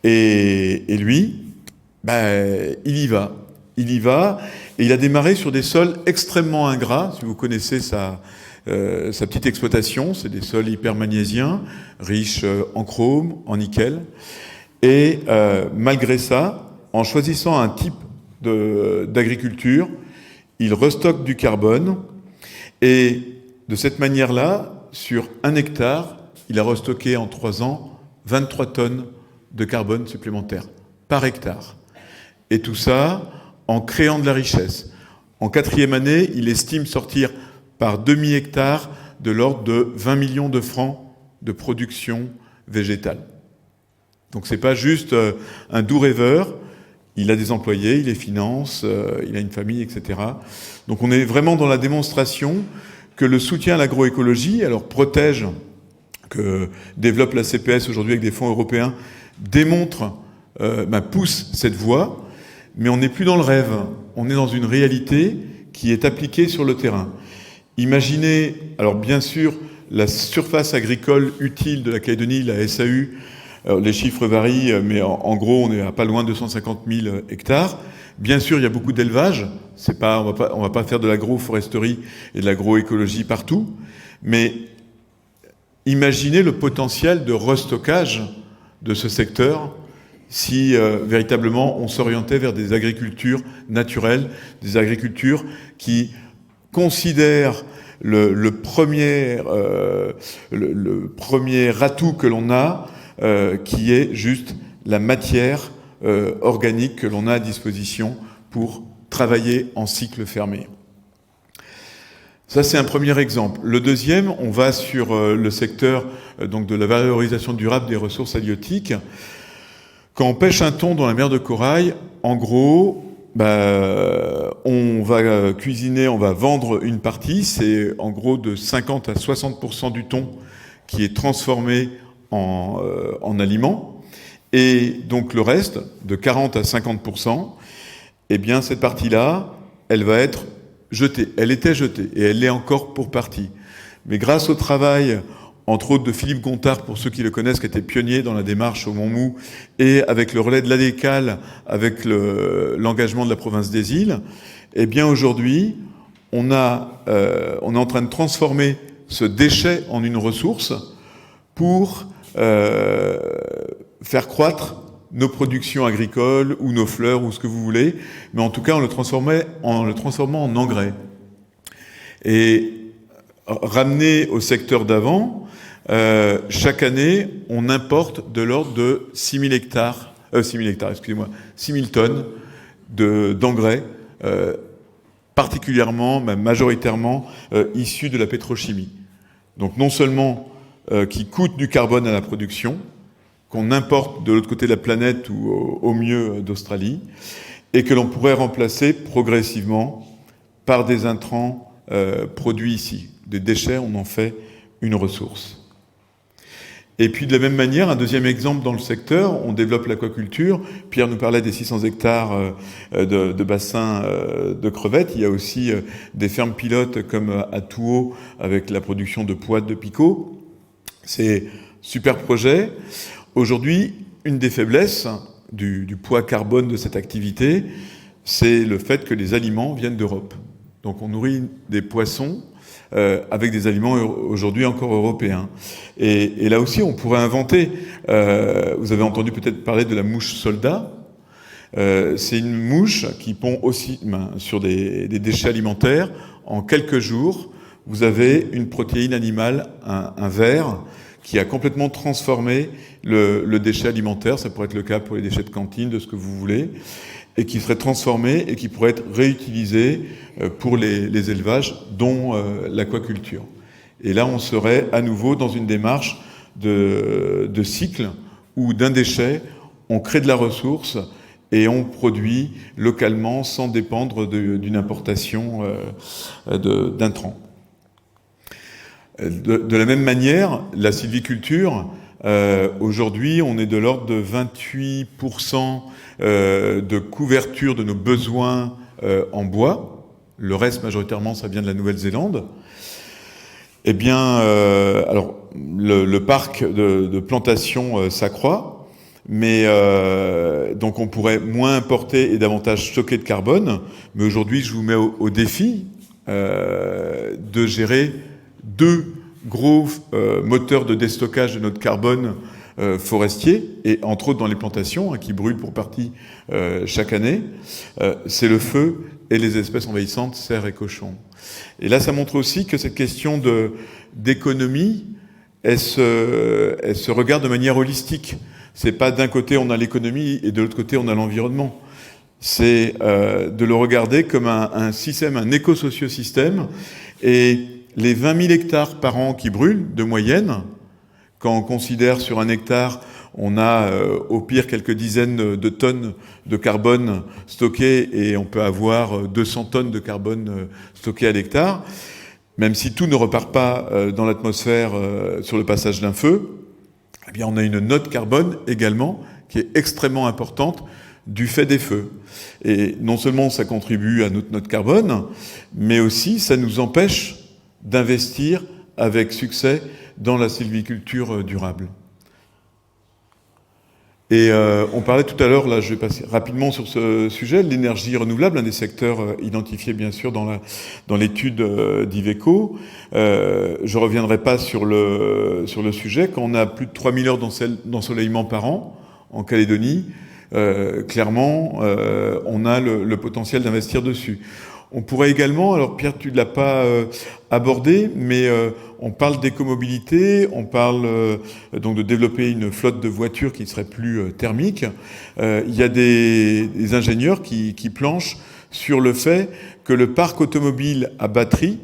Et lui, il y va. Il y va, et il a démarré sur des sols extrêmement ingrats. Si vous connaissez sa petite exploitation, c'est des sols hypermagnésiens, riches en chrome, en nickel. Et malgré ça, en choisissant un type d'agriculture, il restocke du carbone, et de cette manière-là, sur 1 hectare, il a restocké en 3 ans 23 tonnes de carbone supplémentaire par hectare. Et tout ça en créant de la richesse. En 4e année, il estime sortir par demi-hectare de l'ordre de 20 millions de francs de production végétale. Donc c'est pas juste un doux rêveur, il a des employés, il les finance, il a une famille, etc. Donc on est vraiment dans la démonstration que le soutien à l'agroécologie, alors protège, que développe la CPS aujourd'hui avec des fonds européens, démontre, pousse cette voie, mais on n'est plus dans le rêve, on est dans une réalité qui est appliquée sur le terrain. Imaginez, alors bien sûr, la surface agricole utile de la Calédonie, la SAU, les chiffres varient, mais en gros, on est à pas loin de 250 000 hectares. Bien sûr, il y a beaucoup d'élevage. On va pas faire de l'agroforesterie et de l'agroécologie partout. Mais imaginez le potentiel de restockage de ce secteur si véritablement on s'orientait vers des agricultures naturelles, des agricultures qui considèrent le premier atout que l'on a, qui est juste la matière organique que l'on a à disposition pour travailler en cycle fermé. Ça, c'est un premier exemple. Le deuxième, on va sur le secteur donc de la valorisation durable des ressources halieutiques. Quand on pêche un thon dans la mer de Corail, en gros, on va cuisiner, on va vendre une partie, c'est en gros de 50 à 60% du thon qui est transformé en aliment. Et donc le reste, de 40 à 50%, eh bien cette partie-là, elle va être jetée. Elle était jetée et elle l'est encore pour partie. Mais grâce au travail, entre autres de Philippe Gontard, pour ceux qui le connaissent, qui était pionnier dans la démarche au Montmou, et avec le relais de l'ADECAL, avec l'engagement de la province des Îles, eh bien aujourd'hui, on est en train de transformer ce déchet en une ressource pour faire croître nos productions agricoles ou nos fleurs ou ce que vous voulez, mais en tout cas en le transformant en engrais. Et ramené au secteur d'avant, chaque année, on importe de l'ordre de 6 000 tonnes d'engrais, particulièrement, même majoritairement, issus de la pétrochimie. Donc non seulement qui coûtent du carbone à la production, qu'on importe de l'autre côté de la planète ou au mieux d'Australie, et que l'on pourrait remplacer progressivement par des intrants produits ici. Des déchets, on en fait une ressource. Et puis de la même manière, un deuxième exemple dans le secteur, on développe l'aquaculture. Pierre nous parlait des 600 hectares de bassins de crevettes. Il y a aussi des fermes pilotes comme à Touault avec la production de pois de picots. C'est super projet. Aujourd'hui, une des faiblesses du poids carbone de cette activité, c'est le fait que les aliments viennent d'Europe. Donc on nourrit des poissons avec des aliments aujourd'hui encore européens. Et là aussi, on pourrait inventer, vous avez entendu peut-être parler de la mouche soldat, c'est une mouche qui pond aussi sur des déchets alimentaires. En quelques jours, vous avez une protéine animale, un ver, qui a complètement transformé le déchet alimentaire, ça pourrait être le cas pour les déchets de cantine, de ce que vous voulez, et qui serait transformé et qui pourrait être réutilisé pour les élevages, dont l'aquaculture. Et là, on serait à nouveau dans une démarche de cycle où d'un déchet, on crée de la ressource et on produit localement sans dépendre d'une importation d'intrants. De la même manière, la sylviculture, aujourd'hui, on est de l'ordre de 28% de couverture de nos besoins en bois. Le reste, majoritairement, ça vient de la Nouvelle-Zélande. Eh bien, alors, le parc de plantation s'accroît, mais donc on pourrait moins importer et davantage stocker de carbone. Mais aujourd'hui, je vous mets au défi de gérer 2 gros moteurs de déstockage de notre carbone forestier, et entre autres dans les plantations, qui brûlent pour partie chaque année, c'est le feu et les espèces envahissantes, cerfs et cochons. Et là, ça montre aussi que cette question d'économie, elle se regarde de manière holistique. C'est pas d'un côté on a l'économie et de l'autre côté on a l'environnement. C'est de le regarder comme un système, un éco-socio-système, et les 20 000 hectares par an qui brûlent, de moyenne, quand on considère sur un hectare, on a au pire quelques dizaines de tonnes de carbone stockées et on peut avoir 200 tonnes de carbone stockées à l'hectare, même si tout ne repart pas dans l'atmosphère sur le passage d'un feu, eh bien on a une note carbone également qui est extrêmement importante du fait des feux. Et non seulement ça contribue à notre note carbone, mais aussi ça nous empêche d'investir avec succès dans la sylviculture durable. Et on parlait tout à l'heure, là je vais passer rapidement sur ce sujet, l'énergie renouvelable, un des secteurs identifiés bien sûr dans l'étude d'Iveco. Je reviendrai pas sur le sujet. Quand on a plus de 3000 heures d'ensoleillement par an en Calédonie, clairement on a le potentiel d'investir dessus. On pourrait également, alors Pierre, tu ne l'as pas abordé, mais on parle d'écomobilité, on parle donc de développer une flotte de voitures qui serait plus thermique. Il y a des ingénieurs qui planchent sur le fait que le parc automobile à batterie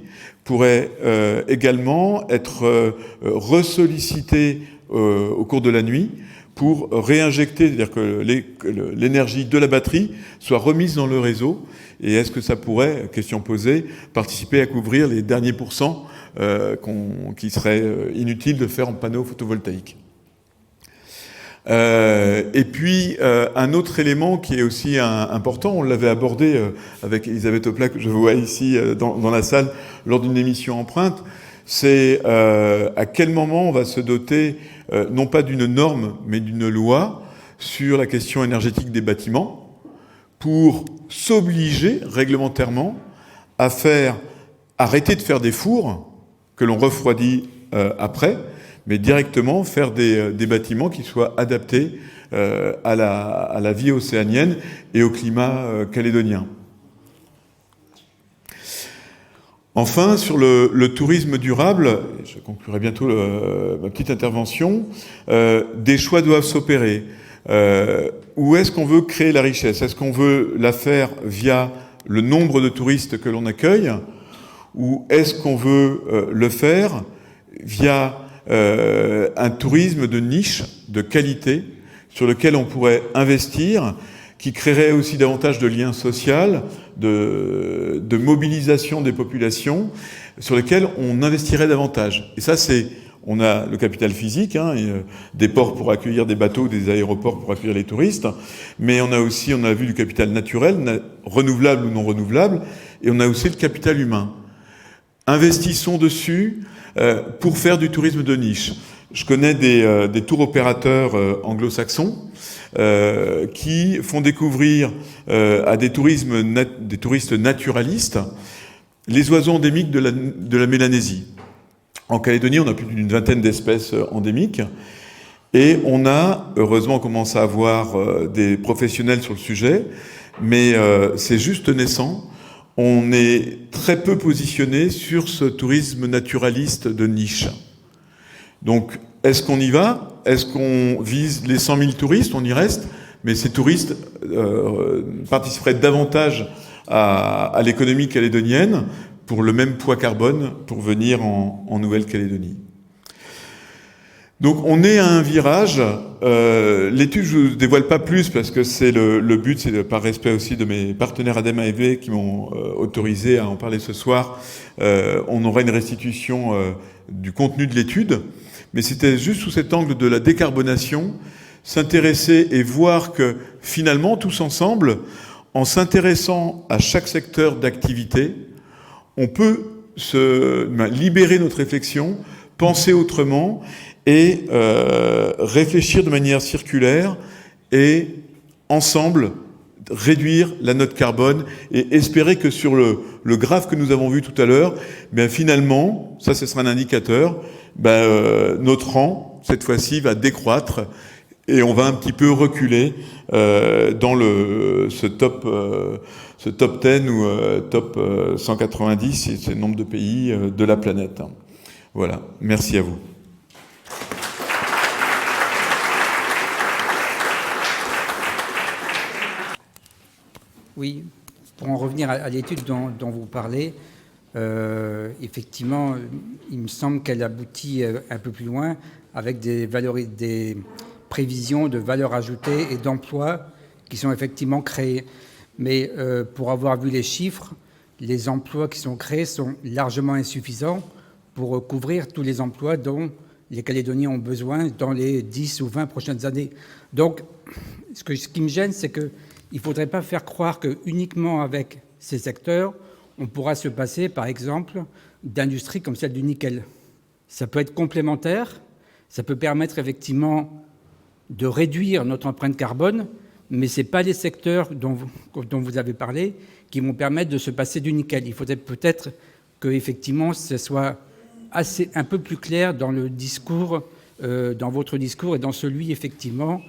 pourrait également être ressollicité au cours de la nuit pour réinjecter, c'est-à-dire que l'énergie de la batterie soit remise dans le réseau. Et est-ce que ça pourrait, question posée, participer à couvrir les derniers pourcents qui seraient inutiles de faire en panneaux photovoltaïques? Et puis, un autre élément qui est aussi important, on l'avait abordé avec Elisabeth Opla, que je vois ici dans la salle, lors d'une émission Empreinte, c'est à quel moment on va se doter, non pas d'une norme, mais d'une loi sur la question énergétique des bâtiments, pour s'obliger réglementairement à arrêter de faire des fours que l'on refroidit après, mais directement faire des bâtiments qui soient adaptés à la vie océanienne et au climat calédonien. Enfin, sur le tourisme durable, je conclurai bientôt ma petite intervention, des choix doivent s'opérer. Où est-ce qu'on veut créer la richesse? Est-ce qu'on veut la faire via le nombre de touristes que l'on accueille, ou est-ce qu'on veut le faire via un tourisme de niche, de qualité, sur lequel on pourrait investir, qui créerait aussi davantage de liens sociaux, de mobilisation des populations, sur lesquels on investirait davantage. Et ça, on a le capital physique, des ports pour accueillir des bateaux, des aéroports pour accueillir les touristes, mais on a vu du capital naturel, renouvelable ou non renouvelable, et on a aussi le capital humain. Investissons dessus pour faire du tourisme de niche. Je connais des tours opérateurs anglo-saxons qui font découvrir à des touristes naturalistes les oiseaux endémiques de la Mélanésie. En Calédonie, on a plus d'une vingtaine d'espèces endémiques et on a, heureusement, commencé à avoir des professionnels sur le sujet, mais c'est juste naissant. On est très peu positionné sur ce tourisme naturaliste de niche. Donc, est-ce qu'on y va? Est-ce qu'on vise les 100 000 touristes? On y reste, mais ces touristes participeraient davantage à l'économie calédonienne pour le même poids carbone pour venir en Nouvelle-Calédonie. Donc on est à un virage. L'étude, je ne vous dévoile pas plus parce que c'est le but, c'est par respect aussi de mes partenaires ADEME AEV qui m'ont autorisé à en parler ce soir. On aura une restitution du contenu de l'étude, mais c'était juste sous cet angle de la décarbonation, s'intéresser et voir que finalement, tous ensemble, en s'intéressant à chaque secteur d'activité, on peut libérer notre réflexion, penser autrement et réfléchir de manière circulaire et ensemble réduire la note carbone et espérer que sur le graphe que nous avons vu tout à l'heure, finalement, ça ce sera un indicateur, notre rang, cette fois-ci, va décroître et on va un petit peu reculer dans ce top 10 ou top 190, c'est le nombre de pays de la planète. Voilà, merci à vous. Oui, pour en revenir à l'étude dont vous parlez, effectivement, il me semble qu'elle aboutit un peu plus loin avec des prévisions de valeur ajoutée et d'emplois qui sont effectivement créés. Mais pour avoir vu les chiffres, les emplois qui sont créés sont largement insuffisants pour couvrir tous les emplois dont les Calédoniens ont besoin dans les 10 ou 20 prochaines années. Donc, ce qui me gêne, c'est qu'il ne faudrait pas faire croire que uniquement avec ces secteurs, on pourra se passer, par exemple, d'industries comme celle du nickel. Ça peut être complémentaire, ça peut permettre effectivement de réduire notre empreinte carbone, mais ce n'est pas les secteurs dont vous avez parlé qui vont permettre de se passer du nickel. Il faudrait peut-être que, effectivement, ce soit un peu plus clair dans le discours, dans votre discours et dans celui, effectivement,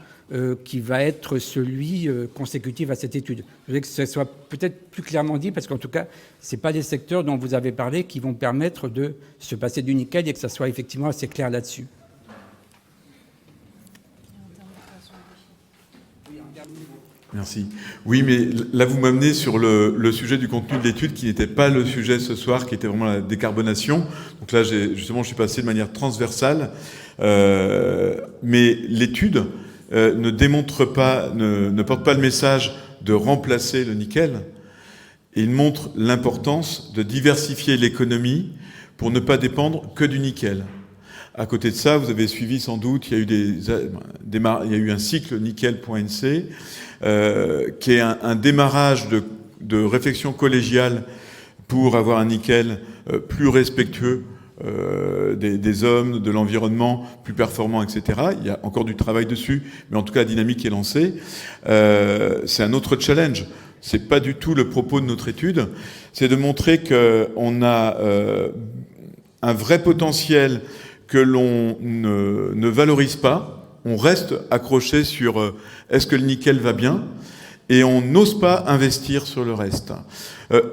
qui va être celui consécutif à cette étude. Je voudrais que ce soit peut-être plus clairement dit, parce qu'en tout cas, ce n'est pas les secteurs dont vous avez parlé qui vont permettre de se passer du nickel et que ça soit effectivement assez clair là-dessus. Merci. Oui, mais là, vous m'amenez sur le sujet du contenu de l'étude qui n'était pas le sujet ce soir, qui était vraiment la décarbonation. Donc là, justement, je suis passé de manière transversale. Mais l'étude ne démontre pas, ne porte pas le message de remplacer le nickel. Et il montre l'importance de diversifier l'économie pour ne pas dépendre que du nickel. À côté de ça, vous avez suivi sans doute, il y a eu un cycle nickel.nc qui est un démarrage de réflexion collégiale pour avoir un nickel plus respectueux des hommes, de l'environnement, plus performant, etc. Il y a encore du travail dessus, mais en tout cas la dynamique est lancée. C'est un autre challenge. C'est pas du tout le propos de notre étude. C'est de montrer qu'on a un vrai potentiel que l'on ne valorise pas. On reste accroché sur est-ce que le nickel va bien, et on n'ose pas investir sur le reste.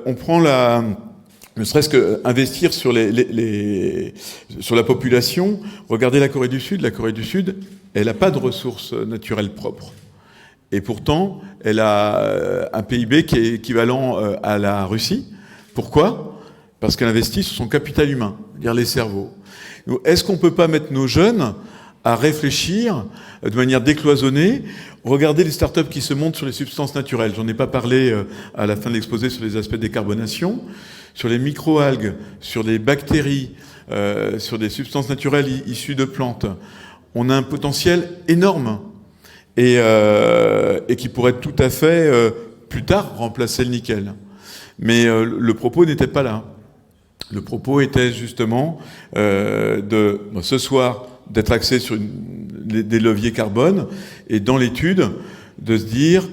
On prend ne serait-ce qu'investir sur sur la population. Regardez la Corée du Sud. La Corée du Sud, elle n'a pas de ressources naturelles propres. Et pourtant, elle a un PIB qui est équivalent à la Russie. Pourquoi ? Parce qu'elle investit sur son capital humain, c'est-à-dire les cerveaux. Est-ce qu'on ne peut pas mettre nos jeunes à réfléchir de manière décloisonnée? Regardez les startups qui se montent sur les substances naturelles. J'en ai pas parlé à la fin de l'exposé sur les aspects de décarbonation. Sur les microalgues, sur les bactéries, sur des substances naturelles issues de plantes. On a un potentiel énorme et qui pourrait tout à fait, plus tard, remplacer le nickel. Mais le propos n'était pas là. Le propos était justement ce soir, d'être axé sur des leviers carbone, et dans l'étude, de se dire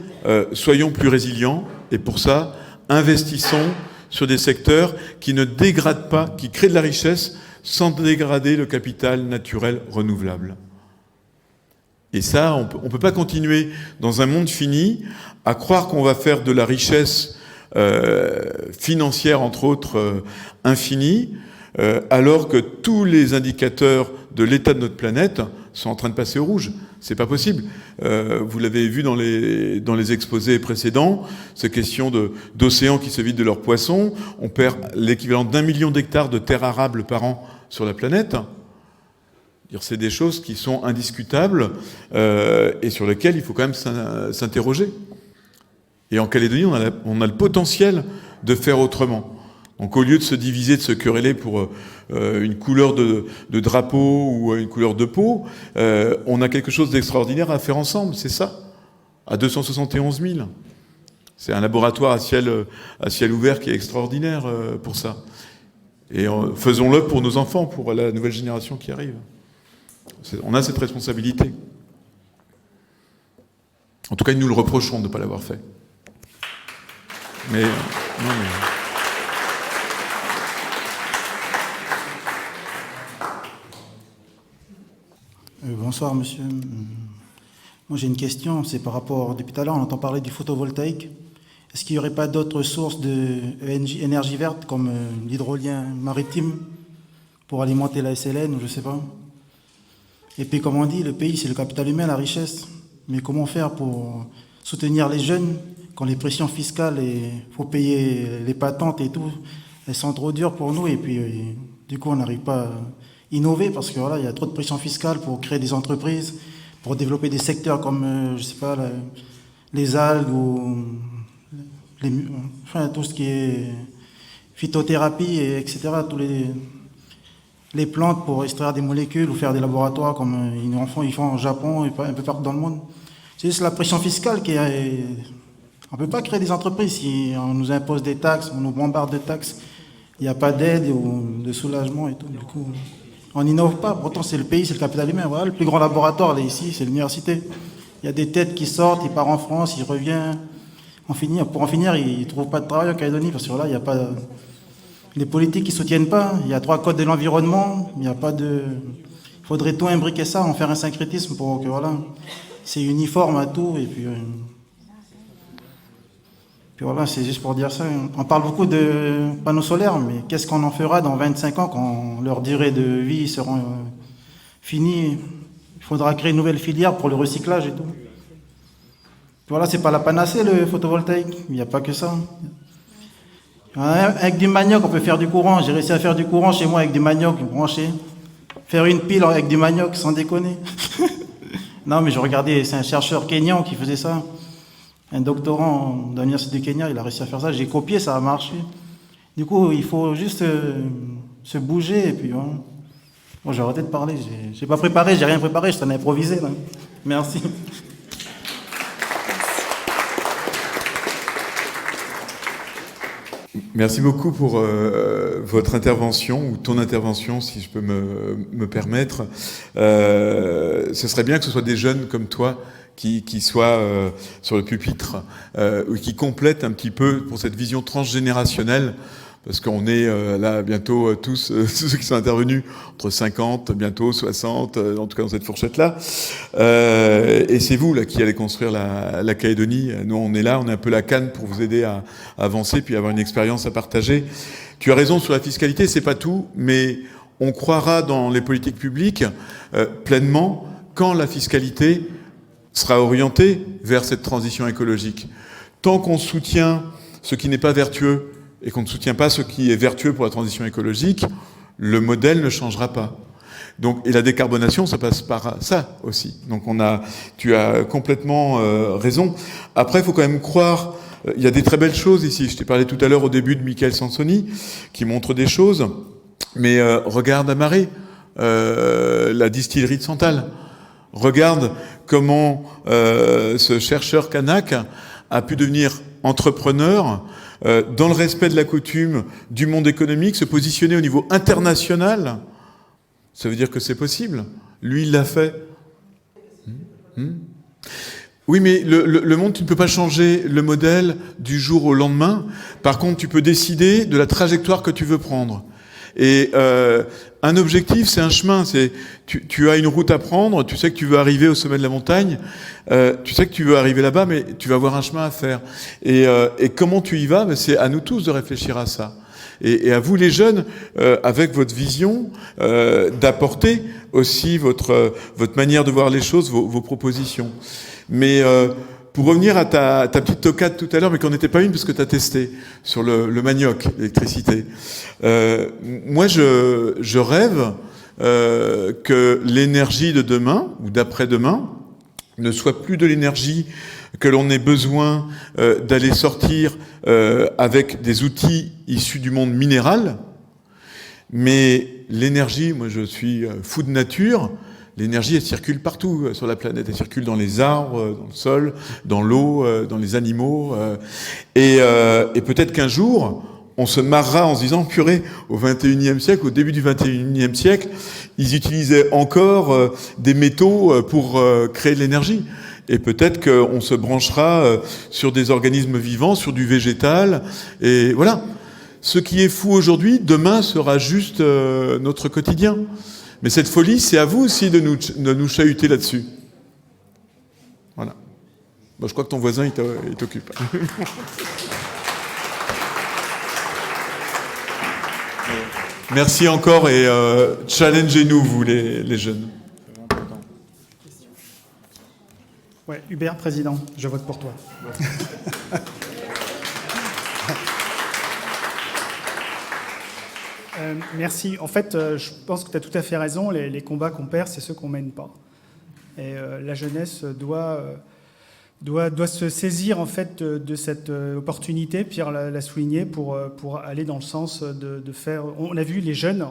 soyons plus résilients, et pour ça, investissons sur des secteurs qui ne dégradent pas, qui créent de la richesse sans dégrader le capital naturel renouvelable. Et ça, on ne peut pas continuer dans un monde fini à croire qu'on va faire de la richesse financière, entre autres, infinie, alors que tous les indicateurs de l'état de notre planète sont en train de passer au rouge. C'est pas possible. Vous l'avez vu dans les exposés précédents, ces questions d'océans qui se vident de leurs poissons. On perd l'équivalent d'1 million d'hectares de terres arables par an sur la planète. C'est des choses qui sont indiscutables et sur lesquelles il faut quand même s'interroger. Et en Calédonie, on a le potentiel de faire autrement. Donc au lieu de se diviser, de se quereller pour une couleur de drapeau ou une couleur de peau, on a quelque chose d'extraordinaire à faire ensemble, c'est ça, à 271 000. C'est un laboratoire à ciel ouvert qui est extraordinaire pour ça. Et faisons-le pour nos enfants, pour la nouvelle génération qui arrive. On a cette responsabilité. En tout cas, ils nous le reprocheront de ne pas l'avoir fait. Mais... Bonsoir, monsieur. Moi, j'ai une question. C'est par rapport... Depuis tout à l'heure, on entend parler du photovoltaïque. Est-ce qu'il n'y aurait pas d'autres sources d'énergie verte, comme l'hydrolien maritime, pour alimenter la SLN, ou je ne sais pas? Et puis, comme on dit, le pays, c'est le capital humain, la richesse. Mais comment faire pour soutenir les jeunes quand les pressions fiscales, il faut payer les patentes et tout, elles sont trop dures pour nous, et puis du coup, on n'arrive pas à innover parce que voilà, il y a trop de pression fiscale pour créer des entreprises, pour développer des secteurs comme, je sais pas, les algues ou tout ce qui est phytothérapie, etc. Tous les plantes pour extraire des molécules ou faire des laboratoires comme ils font au Japon et un peu partout dans le monde. C'est juste la pression fiscale qui est... On ne peut pas créer des entreprises si on nous impose des taxes, on nous bombarde de taxes. Il n'y a pas d'aide ou de soulagement et tout. Du coup, on n'innove pas. Pourtant, c'est le pays, c'est le capital humain. Voilà, le plus grand laboratoire, là, ici, c'est l'université. Il y a des têtes qui sortent, ils partent en France, ils reviennent. Pour en finir, ils ne trouvent pas de travail en Calédonie parce que là, il n'y a pas... Les politiques qui ne soutiennent pas. Il y a 3 codes de l'environnement. Il n'y a pas de... Il faudrait tout imbriquer ça, en faire un syncrétisme pour que, voilà, c'est uniforme à tout. Et puis voilà, c'est juste pour dire ça. On parle beaucoup de panneaux solaires, mais qu'est-ce qu'on en fera dans 25 ans quand leur durée de vie sera finie? Il faudra créer une nouvelle filière pour le recyclage et tout. Voilà, c'est pas la panacée le photovoltaïque, il n'y a pas que ça. Avec du manioc, on peut faire du courant. J'ai réussi à faire du courant chez moi avec du manioc branché. Faire une pile avec du manioc, sans déconner. Non, mais je regardais, c'est un chercheur kényan qui faisait ça. Un doctorant de l'université du Kenya, il a réussi à faire ça. J'ai copié, ça a marché. Du coup, il faut juste se bouger et puis voilà. Bon, j'ai arrêté de parler. J'ai pas préparé, j'ai rien préparé, je t'en ai improvisé là. Merci. Merci beaucoup pour votre intervention, ou ton intervention, si je peux me permettre. Ce serait bien que ce soit des jeunes comme toi qui soient sur le pupitre, ou qui complètent un petit peu pour cette vision transgénérationnelle, parce qu'on est là bientôt tous ceux qui sont intervenus entre 50, bientôt 60, en tout cas dans cette fourchette-là. Et c'est vous là qui allez construire la Calédonie. Nous, on est là, on est un peu la canne pour vous aider à avancer, puis avoir une expérience à partager. Tu as raison sur la fiscalité, c'est pas tout, mais on croira dans les politiques publiques pleinement quand la fiscalité sera orientée vers cette transition écologique. Tant qu'on soutient ce qui n'est pas vertueux et qu'on ne soutient pas ce qui est vertueux pour la transition écologique, le modèle ne changera pas. Donc, et la décarbonation, ça passe par ça aussi. Donc tu as complètement raison. Après, il faut quand même croire, il y a des très belles choses ici. Je t'ai parlé tout à l'heure au début de Michael Sansoni, qui montre des choses. Mais regarde à Marais, la distillerie de Santal. Regarde comment ce chercheur kanak a pu devenir entrepreneur dans le respect de la coutume du monde économique, se positionner au niveau international. Ça veut dire que c'est possible. Lui, il l'a fait. Oui, mais le monde, tu ne peux pas changer le modèle du jour au lendemain. Par contre, tu peux décider de la trajectoire que tu veux prendre. Et un objectif, c'est un chemin. Tu as une route à prendre, tu sais que tu veux arriver au sommet de la montagne, tu sais que tu veux arriver là-bas, mais tu vas avoir un chemin à faire. Et comment tu y vas, c'est à nous tous de réfléchir à ça. Et à vous les jeunes, avec votre vision, d'apporter aussi votre manière de voir les choses, vos propositions. Mais pour revenir à ta petite tocade tout à l'heure, mais qu'on n'était pas une parce que tu as testé sur le manioc, l'électricité. Moi, je rêve que l'énergie de demain ou d'après-demain ne soit plus de l'énergie que l'on ait besoin d'aller sortir avec des outils issus du monde minéral, mais l'énergie, moi je suis fou de nature, l'énergie elle circule partout sur la planète, elle circule dans les arbres, dans le sol, dans l'eau, dans les animaux, et peut-être qu'un jour on se marrera en se disant purée, au 21e siècle, au début du 21e siècle, ils utilisaient encore des métaux pour créer de l'énergie. Et peut-être qu'on se branchera sur des organismes vivants, sur du végétal, et voilà. Ce qui est fou aujourd'hui, demain sera juste notre quotidien. Mais cette folie, c'est à vous aussi de nous chahuter là-dessus. Voilà. Bon, je crois que ton voisin, il t'occupe. Merci encore et challengez-nous, vous les jeunes. Ouais, Hubert, président, je vote pour toi. Merci. En fait, je pense que tu as tout à fait raison. Les combats qu'on perd, c'est ceux qu'on mène pas. Et la jeunesse doit se saisir en fait de cette opportunité, Pierre l'a souligné, pour aller dans le sens de faire... On a vu les jeunes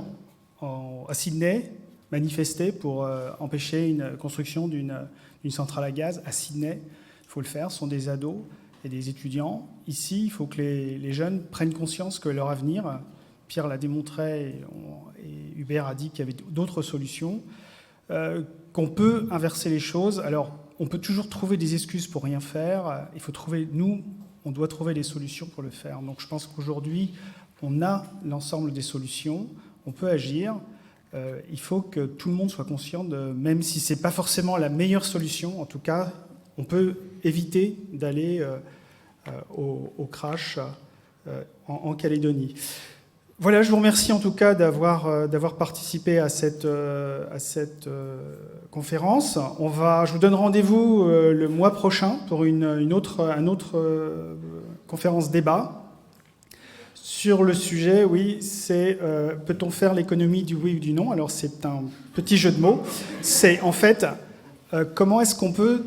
à Sydney manifester pour empêcher une construction d'une centrale à gaz à Sydney. Il faut le faire, ce sont des ados et des étudiants. Ici, il faut que les jeunes prennent conscience que leur avenir, Pierre l'a démontré et Hubert a dit qu'il y avait d'autres solutions, qu'on peut inverser les choses. Alors, on peut toujours trouver des excuses pour rien faire. Il faut trouver, on doit trouver des solutions pour le faire. Donc je pense qu'aujourd'hui, on a l'ensemble des solutions, on peut agir. Il faut que tout le monde soit conscient même si ce n'est pas forcément la meilleure solution, en tout cas, on peut éviter d'aller au crash en Calédonie. Voilà, je vous remercie en tout cas d'avoir participé à cette conférence. Je vous donne rendez-vous le mois prochain pour une autre conférence débat sur le sujet. Oui, c'est peut-on faire l'économie du oui ou du non? Alors c'est un petit jeu de mots. C'est en fait comment est-ce qu'on peut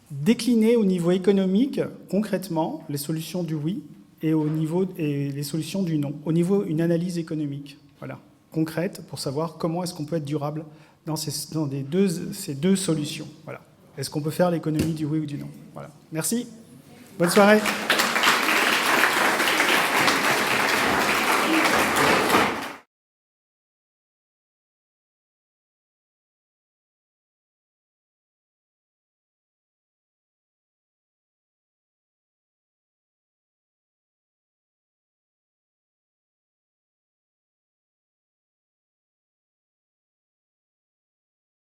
décliner au niveau économique concrètement les solutions du oui et les solutions du non, au niveau d'une analyse économique, voilà, concrète, pour savoir comment est-ce qu'on peut être durable dans ces deux solutions. Voilà. Est-ce qu'on peut faire l'économie du oui ou du non? Voilà. Merci. Bonne soirée.